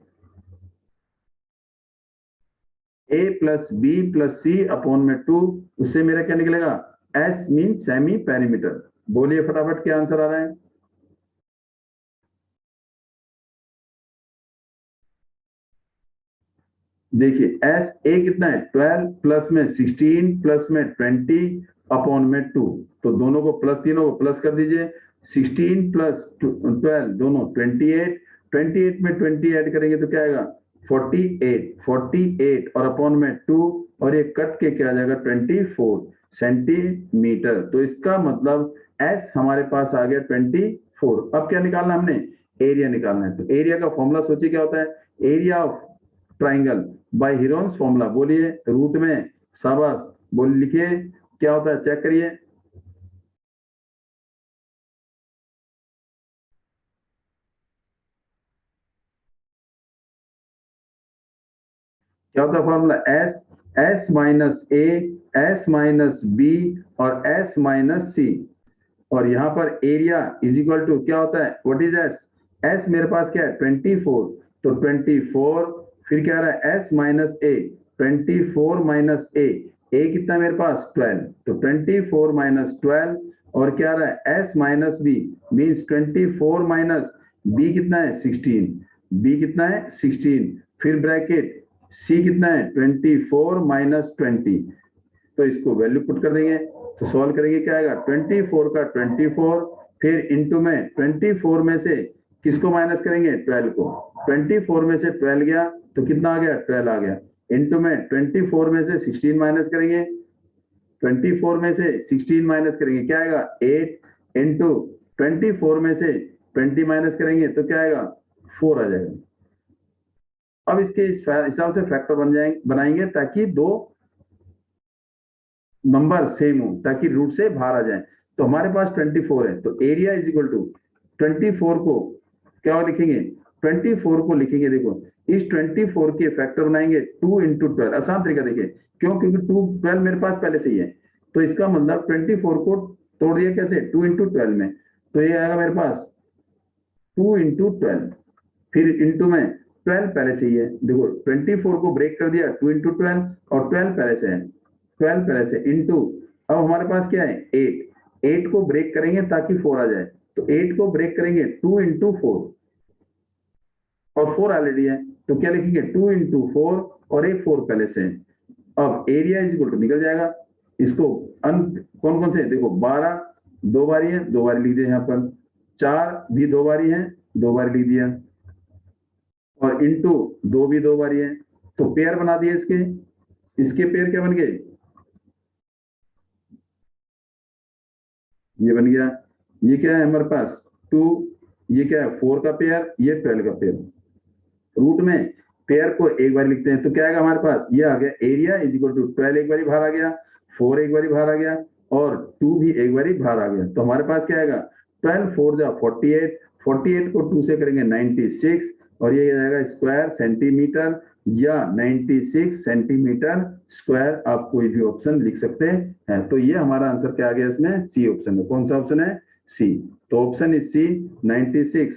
ए plus B plus c upon में 2, उससे मेरा क्या निकलेगा, एस मीन सेमी पेरीमीटर। बोलिए फटाफट क्या आंसर आ रहा है। देखिए एस ए कितना है 12 प्लस में 16 प्लस में 20 अपॉन में 2, तो दोनों को प्लस, तीनों को प्लस कर दीजिए। 16 प्लस 12 दोनों 28, 28 में 20 ऐड करेंगे तो क्या आएगा 48, 48 और अपॉन में 2, और ये कट के क्या आ जाएगा 24 सेंटीमीटर। तो इसका मतलब एस हमारे पास आ गया 24। अब क्या निकालना हमने, एरिया निकालना है। तो एरिया का फॉर्मूला सोचिए क्या होता है, area of triangle by Heron's formula, बोलिए रूट में, शाबाश, बोल लिखिए क्या होता है, चेक करिए क्या होता है फॉर्मूला, एस एस माइनस ए, एस माइनस बी और एस माइनस सी। और यहाँ पर एरिया इज इक्वल टू क्या होता है, व्हाट इज एस, एस मेरे पास क्या है 24, तो 24 फिर क्या रहा है एस माइनस ए, 24 माइनस ए कितना मेरे पास 12, तो 24 माइनस 12 और क्या रहा है s minus b means 24 minus b कितना है 16, बी कितना है 16, फिर ब्रैकेट सी कितना है 24 माइनस 20, तो इसको वैल्यू पुट कर देंगे तो सॉल्व करेंगे क्या आएगा 24 का 24, फिर इंटू में 24 में से किसको माइनस करेंगे 12 को, 24 में से 12 गया तो कितना आ गया 12 आ गया, इंटू में 24 में से 16 माइनस करेंगे, 24 में से 16 माइनस करेंगे क्या आएगा 8, इंटू 24 में से 20 माइनस करेंगे तो क्या आएगा 4 आ जाएगा। अब इसके हिसाब से फैक्टर बनाएंगे ताकि दो नंबर सेम हो, ताकि रूट से बाहर आ जाए। तो हमारे पास 24 है, तो एरिया इज इक्वल टू 24 को क्या लिखेंगे 24 को लिखेंगे, देखो इस 24 के फैक्टर बनाएंगे 2 इंटू 12, आसान तरीका देखिए क्यों, क्योंकि 12 मेरे पास पहले से ही है, तो इसका मतलब 24 को तोड़ दिया कैसे 2 इंटू 12 में, तो ये आएगा मेरे पास 2 इंटू 12, फिर इंटू में 12 पहले से ही है, देखो 24 को ब्रेक कर दिया 2 इंटू 12 और 12 पहले से है, 12 पहले से इंटू, अब हमारे पास क्या है 8 को ब्रेक करेंगे ताकि 4 आ जाए, तो 8 को ब्रेक करेंगे 2 इंटू 4 और 4 ऑलरेडी है, तो क्या लिखेंगे 2 इंटू 4 और एक 4 पहले से है। अब एरिया इज इक्वल टू निकल जाएगा, इसको अंत कौन कौन से देखो 12 दो बारी है, दो बारी लिख दिया यहाँ पर, 4 भी दो बारी है, दो बारी लिख दिया, और इंटू 2 भी दो बारी है, तो पेयर बना दिए इसके पेयर क्या बन गए, ये बन गया, ये क्या है हमारे पास 2, ये क्या है 4 का पेयर, ये 12 का पेयर, रूट में पेयर को एक बार लिखते हैं तो क्या आएगा हमारे पास, ये आ गया एरिया इज इक्वल टू 12 एक बारी बाहर आ गया, 4 एक बारी बाहर आ गया और 2 भी एक बारी बाहर आ गया, तो हमारे पास क्या आएगा 12 4 जा 48, 48 को 2 से करेंगे 96 और ये आएगा स्क्वायर सेंटीमीटर या 96 सेंटीमीटर स्क्वायर, आप कोई भी ऑप्शन लिख सकते हैं। तो ये हमारा आंसर क्या आ गया इसमें, सी ऑप्शन है। कौन सा ऑप्शन है, सी, तो ऑप्शन इज सी 96।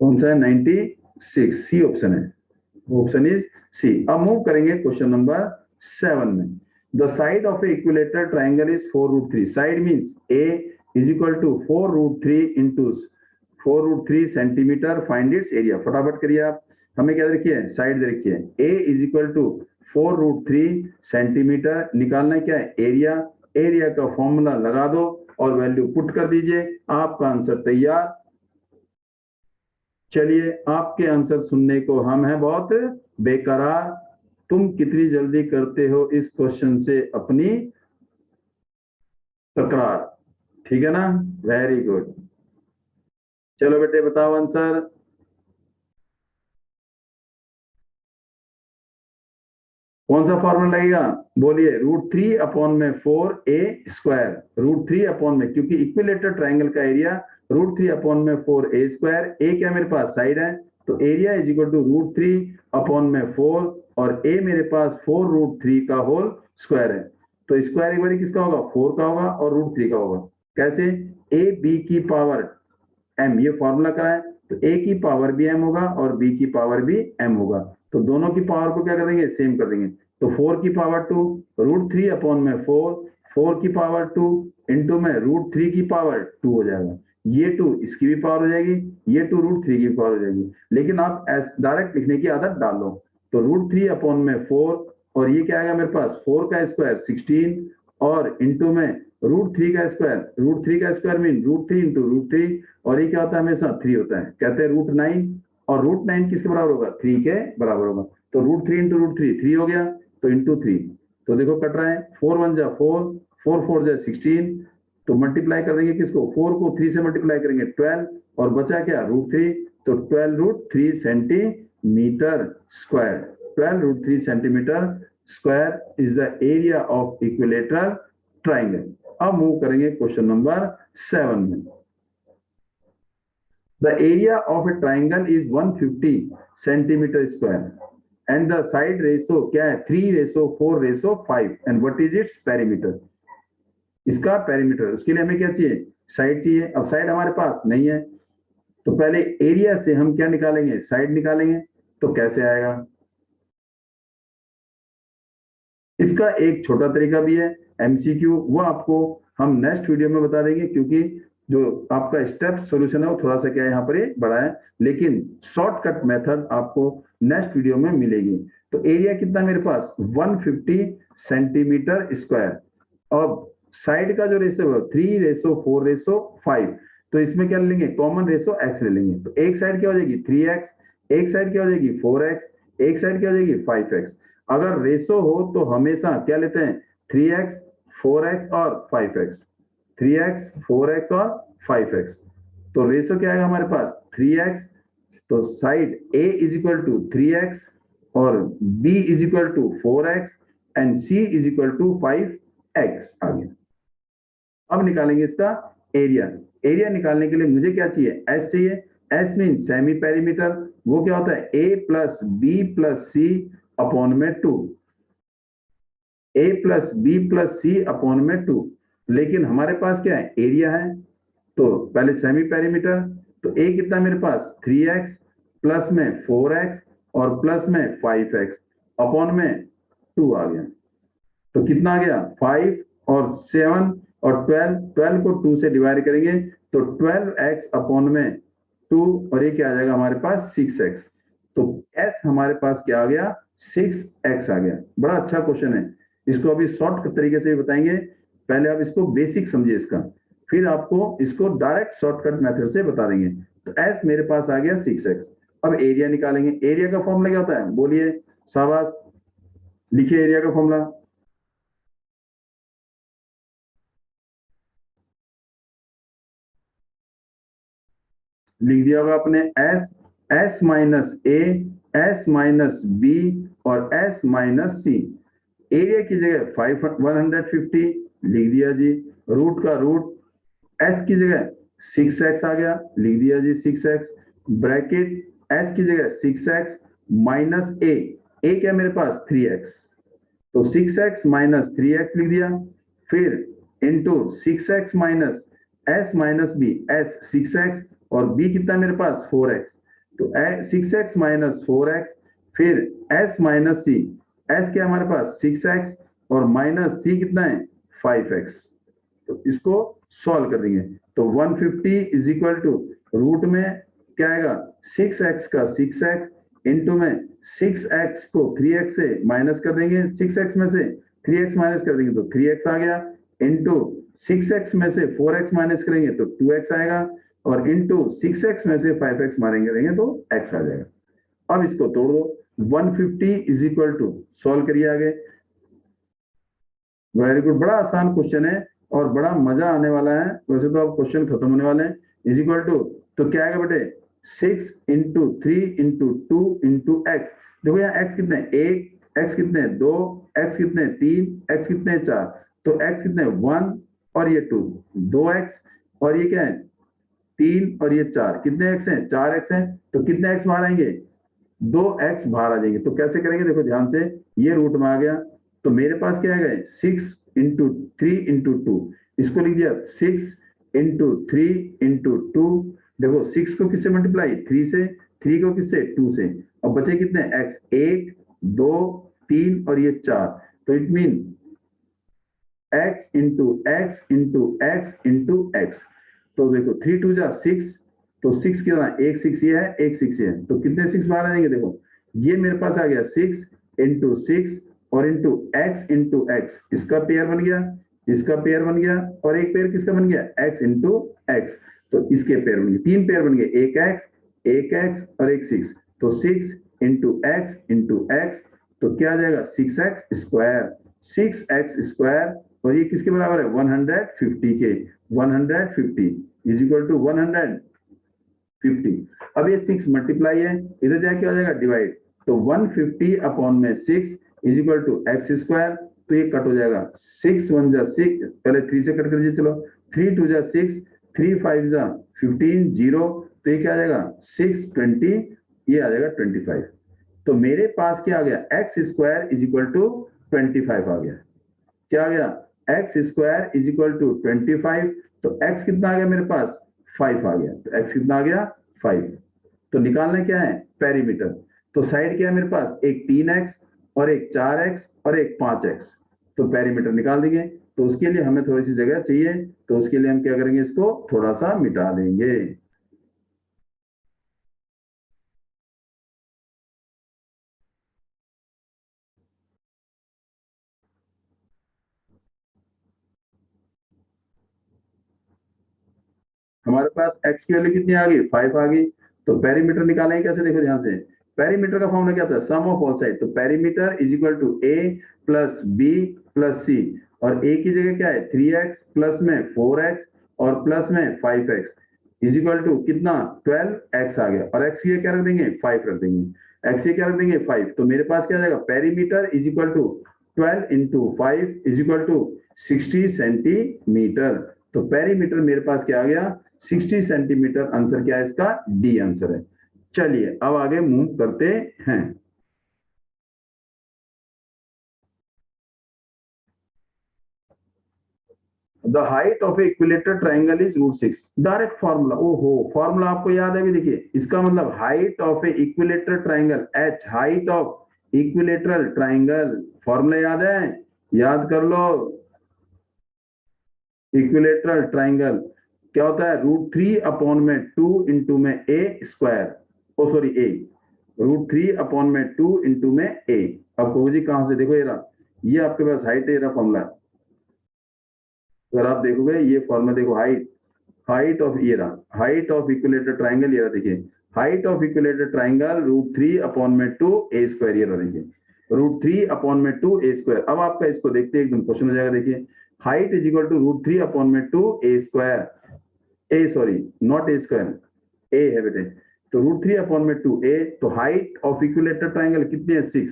कौन सा है 96, सी ऑप्शन है, ऑप्शन इज सी। अब मूव करेंगे क्वेश्चन नंबर 7 में, the side of a equilateral triangle is 4√3, side means a is equal to 4√3 into 4√3 centimetre, find its area. फटाफट करिए आप, हमें क्या देखिए साइड दे रखी है, ए इज इक्वल टू 4√3 सेंटीमीटर, निकालना क्या है एरिया, एरिया का फॉर्मूला लगा दो और वैल्यू पुट कर दीजिए, आपका आंसर तैयार। चलिए आपके आंसर सुनने को हम हैं बहुत बेकरार, तुम कितनी जल्दी करते हो इस क्वेश्चन से अपनी तकरार, ठीक है ना, वेरी गुड। चलो बेटे बताओ आंसर, कौन सा फॉर्मूला लगेगा, बोलिए √3/4a², √3 में, क्योंकि इक्विलेटरल ट्राइंगल का एरिया √3/4a², ए क्या मेरे पास साइड है, तो एरिया इज इक्वल टू √3/4 और ए मेरे पास 4√3 का होल स्क्वायर है, तो स्क्वायर एक बार किसका होगा 4 का होगा और √3 का होगा, कैसे ए बी की पावर एम, ये फॉर्मूला क्या है, तो ए की पावर भी एम होगा और बी की पावर भी एम होगा, तो दोनों की पावर को क्या कर देंगे सेम कर देंगे, तो 4 की पावर 2 √3/4, 4 की पावर 2 इंटू में √3 की पावर 2 हो जाएगा, ये 2 इसकी भी पावर हो जाएगी, ये 2 √3 की पावर हो जाएगी, लेकिन आप डायरेक्ट लिखने की आदत डाल लो, तो √3/4 और ये क्या आएगा मेरे पास 4 का स्क्वायर 16 और इंटू में √3 का स्क्वायर, √3 का स्क्वायर मीन √3 इंटू √3 और ये क्या होता है हमेशा 3 होता है, कहते हैं √9 और √9 किसके बराबर होगा 3 के बराबर होगा, तो √3 इंटू √3 3 हो गया, तो इंटू 3, तो देखो कट रहा है 4 1 जा 4, 4 4 जा 16, तो मल्टीप्लाई कर देंगे किसको 4 को 3 से मल्टीप्लाई करेंगे 12 और बचा क्या √3, तो 12√3 centimetre square, 12√3 centimetre square is the area of equilateral triangle. अब मूव करेंगे क्वेश्चन नंबर 7 में, the area of A triangle is 150 centimetre square and the side ratio क्या है 3:4:5 and what is its perimeter. इसका पेरीमीटर, उसके लिए हमें क्या चाहिए, साइड चाहिए। अब साइड हमारे पास नहीं है तो पहले एरिया से हम क्या निकालेंगे, साइड निकालेंगे। तो कैसे आएगा, इसका एक छोटा तरीका भी है एमसीक्यू, वो आपको हम नेक्स्ट वीडियो में बता देंगे, क्योंकि जो आपका स्टेप सॉल्यूशन है वो थोड़ा सा क्या है यहाँ पर बड़ा है, लेकिन शॉर्टकट मेथड आपको नेक्स्ट वीडियो में मिलेगी। तो एरिया कितना मेरे पास 150 सेंटीमीटर स्क्वायर और साइड का जो रेशो है 3:4:5, तो इसमें क्या लेंगे, कॉमन रेशो x ले लेंगे। तो एक साइड क्या हो जाएगी 3x, एक साइड क्या हो जाएगी 4x, एक साइड क्या हो जाएगी 5x। अगर रेशो हो तो हमेशा क्या लेते हैं 3x, 4x और 5x, 3x, 4x और 5x। तो रेशो क्या आएगा हमारे पास 3x, तो side A is equal to 3x और B is equal to 4x and C is equal to 5x आ गया। अब निकालेंगे इसका एरिया। एरिया निकालने के लिए मुझे क्या चाहिए, एस चाहिए। एस मीन सेमी पेरीमीटर, वो क्या होता है a plus B plus c upon में 2, a plus B plus c upon में 2। लेकिन हमारे पास क्या है, एरिया है, तो पहले सेमी पेरीमीटर, तो a कितना मेरे पास 3x प्लस में 4x और प्लस में 5x अपॉन में 2 आ गया। तो कितना आ गया 5 और 7 और 12 को 2 से डिवाइड करेंगे तो 12x अपॉन में 2 और ये क्या आ जाएगा हमारे पास 6x। तो s हमारे पास क्या आ गया 6x आ गया। बड़ा अच्छा क्वेश्चन है, इसको अभी शॉर्ट तरीके से बताएंगे। पहले आप इसको बेसिक समझिए इसका, फिर आपको इसको डायरेक्ट शॉर्टकट मेथड से बता देंगे। तो s मेरे पास आ गया 6x। अब एरिया निकालेंगे। एरिया का फॉर्मूला क्या होता है, बोलिए शाबाश, लिखिए एरिया का फॉर्मूला। लिख दिया होगा आपने एस, एस माइनस ए, एस माइनस बी और एस माइनस सी। एरिया की जगह 150 लिख दिया जी, रूट का रूट, एस की जगह 6x आ गया, लिख दिया जी 6x, ब्रैकेट एस की जगह 6x माइनस ए क्या मेरे पास 3x, तो 6x माइनस 3x लिख दिया, फिर into 6x minus s minus b, s 6x और b कितना मेरे पास 4x, तो 6x माइनस 4x, फिर s माइनस सी, s क्या हमारे पास 6x और माइनस c कितना है 5x। तो इसको सॉल्व कर देंगे तो 150 इज इक्वल टू रूट में क्या आएगा 6x का 6x इंटू में 6x को 3x से माइनस कर देंगे, 6x में से 3x माइनस कर देंगे तो 3x आ गया, इंटू 6x में से 4x माइनस करेंगे तो 2x आएगा और इंटू 6x में से 5x मारेंगे तो x आ जाएगा। अब इसको तोड़ दो, 150 इज इक्वल टू, सॉल्व करिए आगे। वेरी गुड, बड़ा आसान क्वेश्चन है और बड़ा मजा आने वाला है। वैसे तो अब क्वेश्चन खत्म होने वाले हैं। इज इक्वल टू, तो क्या आएगा बेटे 6 इंटू 3 इंटू 2 इंटू एक्स। देखो यहाँ x कितने 1, x कितने 2, x कितने 3, x कितने 4, तो x कितने 1 और ये 2, 2x और ये क्या है 3 और ये 4, कितने x हैं 4x हैं, तो कितने x बाहर आएंगे 2x बाहर आ जाएंगे। तो कैसे करेंगे, देखो ध्यान से, ये रूट में आ गया तो मेरे पास क्या आएगा 6 इंटू 3 इंटू 2, इसको लिख दिया 6 इंटू 3 इंटू 2। देखो 6 को किससे मल्टीप्लाई 3 से, 3 को किससे 2 से, अब बचे कितने x 1 2 3 और ये 4, तो it mean x into x into x into x. तो देखो 3 2 जा 6, तो 6 कितना एक 6 ये है, एक 6 ये है, तो कितने 6 बाहर आ जाएंगे, देखो ये मेरे पास आ गया 6 इंटू 6 और इंटू एक्स, इसका पेयर बन गया, इसका पेयर बन गया और एक पेयर किसका बन गया x इंटू एक्स, तो इसके पेयर बन गए, 3 पेयर बन गए, एक x और एक 6, तो 6 इंटू एक्स, तो क्या आ जाएगा 6x स्क्वायर, 6x स्क्वायर और ये किसके बराबर है 150 के, 150 इज इक्वल टू 150। अब ये 6 मल्टीप्लाई है, इधर जाके क्या हो जाएगा डिवाइड, तो 150 अपॉन में 6 is equal to x square, तो ये कट हो जाएगा 6 1 जा 6, पहले 3 से कट कर दीजिए, चलो 3 2 जा 6, 3 5 जा 15 0, तो ये क्या आ जाएगा 6 20, ये आ जाएगा 25। तो मेरे पास क्या आ गया, x square is equal to 25 आ गया। क्या आ गया, x square is equal to 25। तो एक्स कितना आ गया मेरे पास, 5 आ गया। तो एक्स कितना आ गया, 5। तो निकालना क्या है, पेरीमीटर। तो साइड क्या है मेरे पास, एक 3x और एक 4x और एक 5x। तो पेरीमीटर निकाल देंगे। तो उसके लिए हमें थोड़ी सी जगह चाहिए, तो उसके लिए हम क्या करेंगे, इसको थोड़ा सा मिटा देंगे। हमारे पास x की वैल्यू कितनी आ गई, 5 आ गई। तो पेरीमीटर निकालेंगे कैसे, देखो ध्यान से। पेरीमीटर का फॉर्मूला क्या था, सम ऑफ ऑल साइड। तो perimeter is equal to a plus b plus c। और a की जगह क्या है, 3x प्लस में 4x और प्लस में 5x इज इक्वल टू कितना, 12x आ गया। और x की क्या रख देंगे, 5 रख देंगे। x की क्या रख देंगे, 5। तो मेरे पास क्या आ जाएगा, perimeter is equal to 12 into 5 is equal to 60 centimetre. तो पेरीमीटर मेरे पास क्या आ गया, 60 सेंटीमीटर। आंसर क्या है इसका, डी आंसर है। चलिए अब आगे मूव करते हैं। The height of equilateral triangle is √6। Direct formula, ओहो फॉर्मूला आपको याद है भी, देखिए इसका मतलब height of A equilateral triangle, H height of equilateral triangle. Formula याद है, याद कर लो। इक्विलेटरल ट्राइंगल क्या होता है, √3 अपॉन में 2 इंटू में ए स्क्वायर, ओ सॉरी ए, √3 अपॉन में 2 इंटू में ए। अब कहो जी कहां से, देखो ये रहा, ये आपके पास हाइट है, ये रहा फॉर्मूला। अगर आप देखोगे ये फॉर्मूला, देखो हाइट, हाइट ऑफ, ये रहा हाइट ऑफ इक्विलेटर ट्राइंगल, ये रहा देखिए, height of equilateral triangle √3 upon में 2 ए स्क्वायर, ये रहा देखिए, √3 अपॉन में 2 ए स्क्वायर। अब आपका इसको देखते हैं, एकदम क्वेश्चन हो जाएगा। देखिए height is equal to √3 upon में 2 a square, a sorry not a square, a है बेटे। तो √3 अपॉन में 2 ए। तो हाइट ऑफ इक्विलेटर ट्राइंगल कितनी है, 6।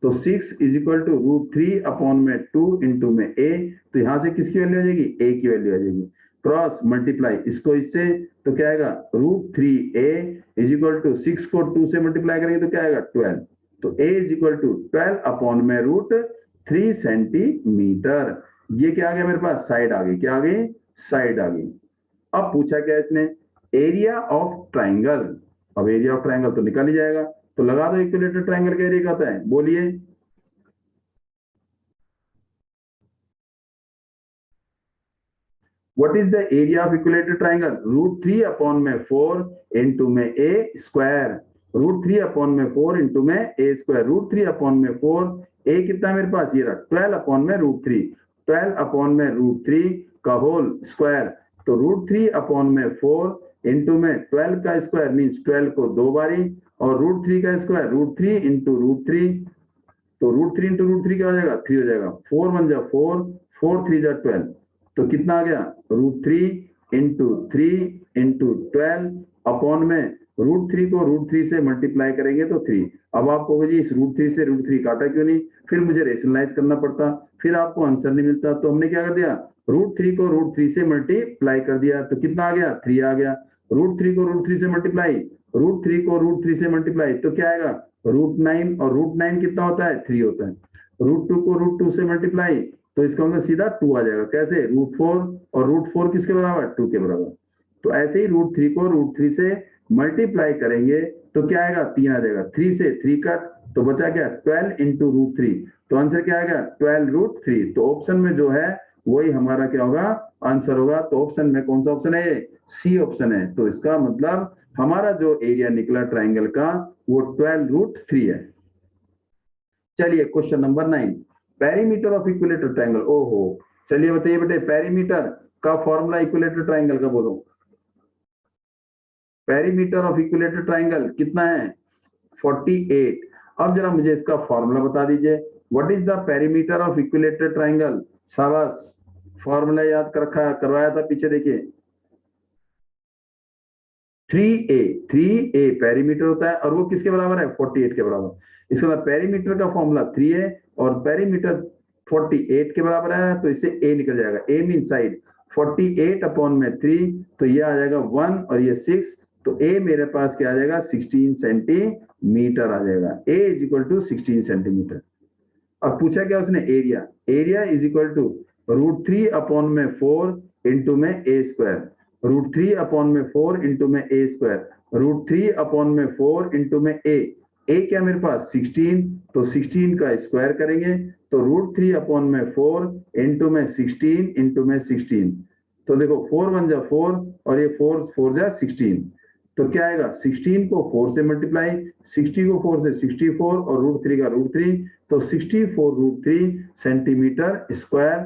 तो 6 इज इक्वल टू √3 अपॉन में 2 इंटू में ए। तो यहां से किसकी वैल्यू आ जाएगी, ए की वैल्यू आ जाएगी। क्रॉस मल्टीप्लाई इसको इससे, तो क्या आएगा, √3a इज इक्वल टू 6 को 2 से मल्टीप्लाई करेंगे तो क्या आएगा, 12। तो a is equal to 12 upon में √3 सेंटीमीटर। ये क्या आ गया मेरे पास, साइड आ गई, क्या आ गई, साइड आ गई। अब पूछा क्या इसने, एरिया ऑफ ट्राइंगल। अब एरिया ऑफ ट्राइंगल तो निकल ही जाएगा। तो लगा दो इक्विलेटर ट्राइंगल का एरिया क्या होता है, बोलिए। What is the area of equilateral triangle? √3 upon में 4 इंटू में a स्क्वायर, √3 अपॉन में 4 इंटू में a स्क्वायर, √3 अपॉन में 4, a कितना है मेरे पास, ये रहा 12 अपॉन में √3, 12 अपॉन में √3 का होल स्क्वायर। तो √3 अपॉन में 4 इंटू में 12 का स्क्वायर मीन्स 12 को 2 बारी, और √3 का स्क्वायर √3 इंटू √3। तो √3 इंटू √3 क्या हो जाएगा, 3 हो जाएगा। 4 1 जा 4, 4 3 जा 12। तो कितना आ गया, √3 इंटू 3 इंटू 12 अपॉन में √3 को √3 से मल्टीप्लाई करेंगे तो 3। अब आप कहोगे जी इस √3 से √3 काटा क्यों नहीं, फिर मुझे रेशनलाइज करना पड़ता, फिर आपको आंसर नहीं मिलता। तो हमने क्या कर दिया, √3 को √3 से मल्टीप्लाई कर दिया। तो कितना आ गया, 3 आ गया। √3 को √3 से मल्टीप्लाई, √3 को √3 से मल्टीप्लाई तो क्या आएगा, √9। और √9 कितना होता है, 3 होता है। √2 को √2 से मल्टीप्लाई, तो इसका मतलब सीधा 2 आ जाएगा। कैसे, √4, और √4 किसके बराबर, 2 के बराबर। तो ऐसे ही √3 को √3 से मल्टीप्लाई करेंगे तो क्या आएगा, 3 आ जाएगा। 3 से 3 कट, तो बचा क्या, 12 इंटू √3। तो आंसर क्या आएगा, 12 √3। तो ऑप्शन में जो है वही हमारा क्या होगा, आंसर होगा। तो ऑप्शन में कौन सा ऑप्शन है, सी ऑप्शन है। तो इसका मतलब हमारा जो एरिया निकला ट्राइंगल का वो 12 √3 है। चलिए question number 9, perimeter of equilateral triangle. ओहो, चलिए बताइए बेटे, पेरीमीटर का फॉर्मूला इक्विलेटर ट्राइंगल का बोलो। पेरीमीटर ऑफ इक्विलेटर ट्राइंगल कितना है, 48। अब जरा मुझे इसका फॉर्मूला बता दीजिए। What is the perimeter of equilateral triangle. शाबाश, फॉर्मूला याद कर रखा, करवाया था पीछे, देखिए 3a, 3a पेरीमीटर होता है, और वो किसके बराबर है, 48 के बराबर। इसके बाद पेरीमीटर का फॉर्मूला 3 है और पेरीमीटर 48 के बराबर है, तो इससे a निकल जाएगा। a मीन साइड, 48/3, तो ये आ जाएगा 1 और ये 6, तो ए मेरे पास क्या आ जाएगा 16 सेंटीमीटर आ जाएगा। A is equal to 16 centimetre. अब पूछा क्या उसने, area, area is equal to √3/4 into में ए स्क्वायर, √3/4 इंटू में ए स्क्वायर, √3/4 इंटू में ए क्या मेरे पास 16, तो 16 का स्क्वायर करेंगे तो √3/4 इंटू में 16 इंटू में 16, तो देखो 4 1 जा 4 और ये 4 4 जा 16, तो क्या आएगा 16 को 4 से मल्टीप्लाई, 60 को 4 से 64 और √3 का √3, तो 64√3 सेंटीमीटर स्क्वायर।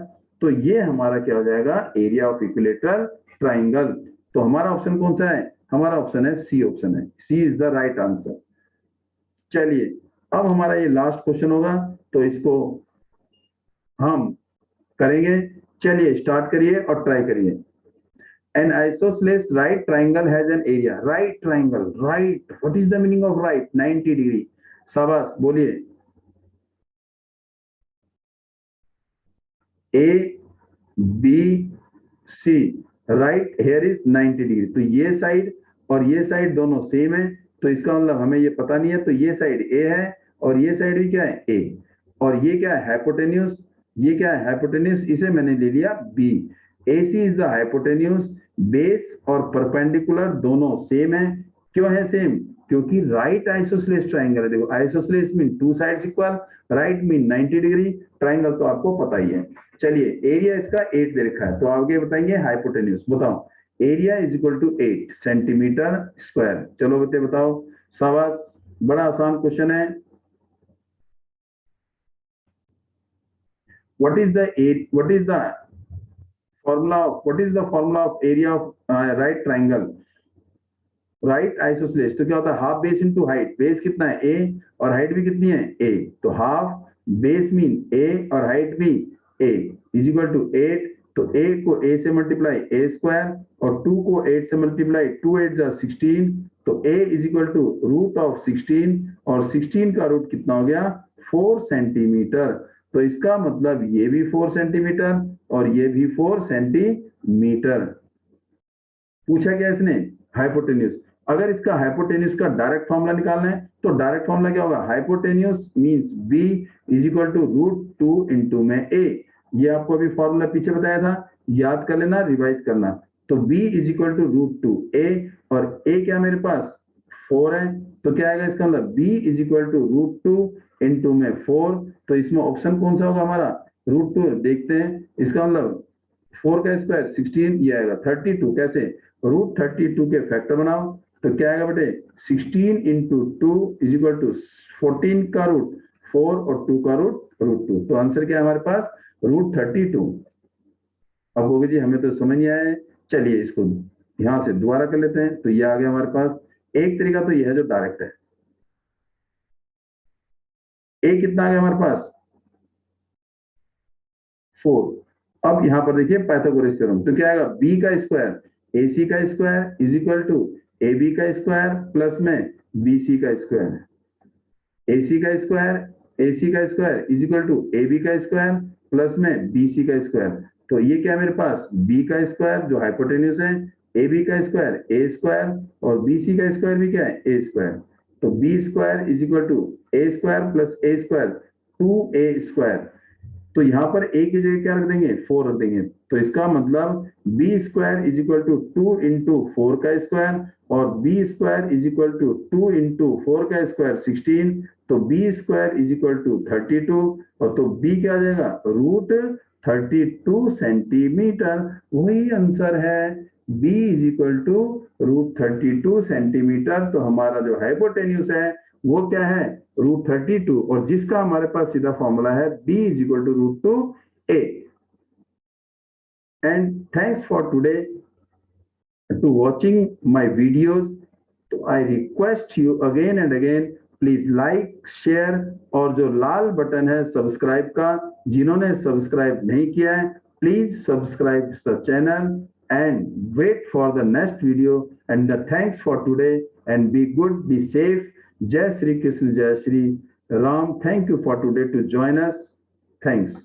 तो ये हमारा क्या हो जाएगा, एरिया ऑफ इक्विलेटरल ट्राइंगल। तो हमारा ऑप्शन कौन सा है, हमारा ऑप्शन है सी, ऑप्शन है सी इज द राइट आंसर। चलिए अब हमारा ये लास्ट क्वेश्चन होगा, तो इसको हम करेंगे। चलिए स्टार्ट करिए और ट्राई करिए। An isosceles right triangle has an area. Right triangle, right. What is the meaning of right? 90 degree. शाबाश, बोलिए। A, B, C. Right here is 90 degree. तो ये साइड और ये साइड दोनों सेम है, तो इसका मतलब हमें ये पता नहीं है, तो ये साइड A है और ये साइड भी क्या है A, और ये क्या है हाइपोटेन्यूज, ये क्या है हाइपोटेन्यूज, इसे मैंने ले लिया B। AC is the hypotenuse, base और परपेंडिकुलर दोनों सेम है। क्यों है सेम, क्योंकि राइट आइसोसेलेस ट्राइंगल है। देखो isosceles mean two sides equal, right mean 90 degree, triangle तो आपको पता ही है। चलिए एरिया इसका 8 दे रखा है, तो आगे बताएंगे हाइपोटेन्यूज। बताओ area is equal to 8 centimetre square. चलो बच्चे बताओ, शाबाश, बड़ा आसान क्वेश्चन है। what is the formula of area of right triangle, right isosceles? तो क्या होता है, half base into height, base कितना है a और हाइट भी कितनी है a, तो हाफ बेस मीन a और हाइट भी a इज इक्वल टू 8, तो a को a से मल्टीप्लाई a स्क्वायर और 2 को 8 से मल्टीप्लाई 2 8 जा 16, तो a इज इक्वल टू √16 और 16 का रूट कितना हो गया 4 सेंटीमीटर। तो इसका मतलब ये भी 4 सेंटीमीटर और ये भी 4 सेंटीमीटर। पूछा क्या इसने, हाइपोटेन्यूज। अगर इसका हाइपोटेन्यूज का डायरेक्ट फॉर्मूला निकालना है, तो डायरेक्ट फॉर्मूला क्या होगा, hypotenuse means b is equal to √2 into में a। ये आपको अभी फॉर्मूला पीछे बताया था, याद कर लेना, रिवाइज करना। तो b is equal to √2 a और a क्या मेरे पास 4 है, तो क्या आएगा इसका मतलब b is equal to √2 into में 4। तो इसमें ऑप्शन कौन सा होगा हमारा, √2। देखते हैं, इसका मतलब 4 का स्क्वायर 16, ये आएगा 32। कैसे, √32 के फैक्टर बनाओ, तो क्या आएगा बेटे 16 इंटू 2 इज इक्वल टू 14 का रूट 4 और 2 का रूट √2। तो आंसर क्या है हमारे पास √32। अब होगी जी हमें तो समझ नहीं आया है, चलिए इसको यहां से दोबारा कर लेते हैं। तो ये आ गया हमारे पास, एक तरीका तो ये है जो डायरेक्ट है। ए कितना आ गया हमारे पास 4। अब यहां पर देखिए पाइथागोरस थ्योरम, तो क्या आएगा b का स्क्वायर AC का square is equal to AB का स्क्वायर प्लस में BC का स्क्वायर, AC का square is equal to AB का स्क्वायर प्लस में BC का स्क्वायर। तो ये क्या है मेरे पास B का स्क्वायर जो हाइपोटेन्यूज है, AB का स्क्वायर A स्क्वायर और BC का स्क्वायर भी क्या है A स्क्वायर। तो B square is equal to A square plus A square 2A square. तो यहाँ पर a की जगह क्या रख देंगे 4 रख देंगे, तो इसका मतलब b square is equal to 2 into 4 का स्क्वायर और b square is equal to 2 into 4 का स्क्वायर 16, तो b square is equal to 32 और तो b क्या आ जाएगा √32 सेंटीमीटर। वही आंसर है, b is equal to √32 centimetre. तो हमारा जो हाइपोटेन्यूज है वो क्या है √32 और जिसका हमारे पास सीधा फॉर्मूला है b is equal to √2a। And thanks for today to watching my videos. तो I request you again and again please like share और जो लाल बटन है सब्सक्राइब का, जिन्होंने सब्सक्राइब नहीं किया है please subscribe the channel and wait for the next video and thanks for today and be good, be safe. Jai Shri Krishna, Jai Shri Ram. Thank you for today to join us. Thanks.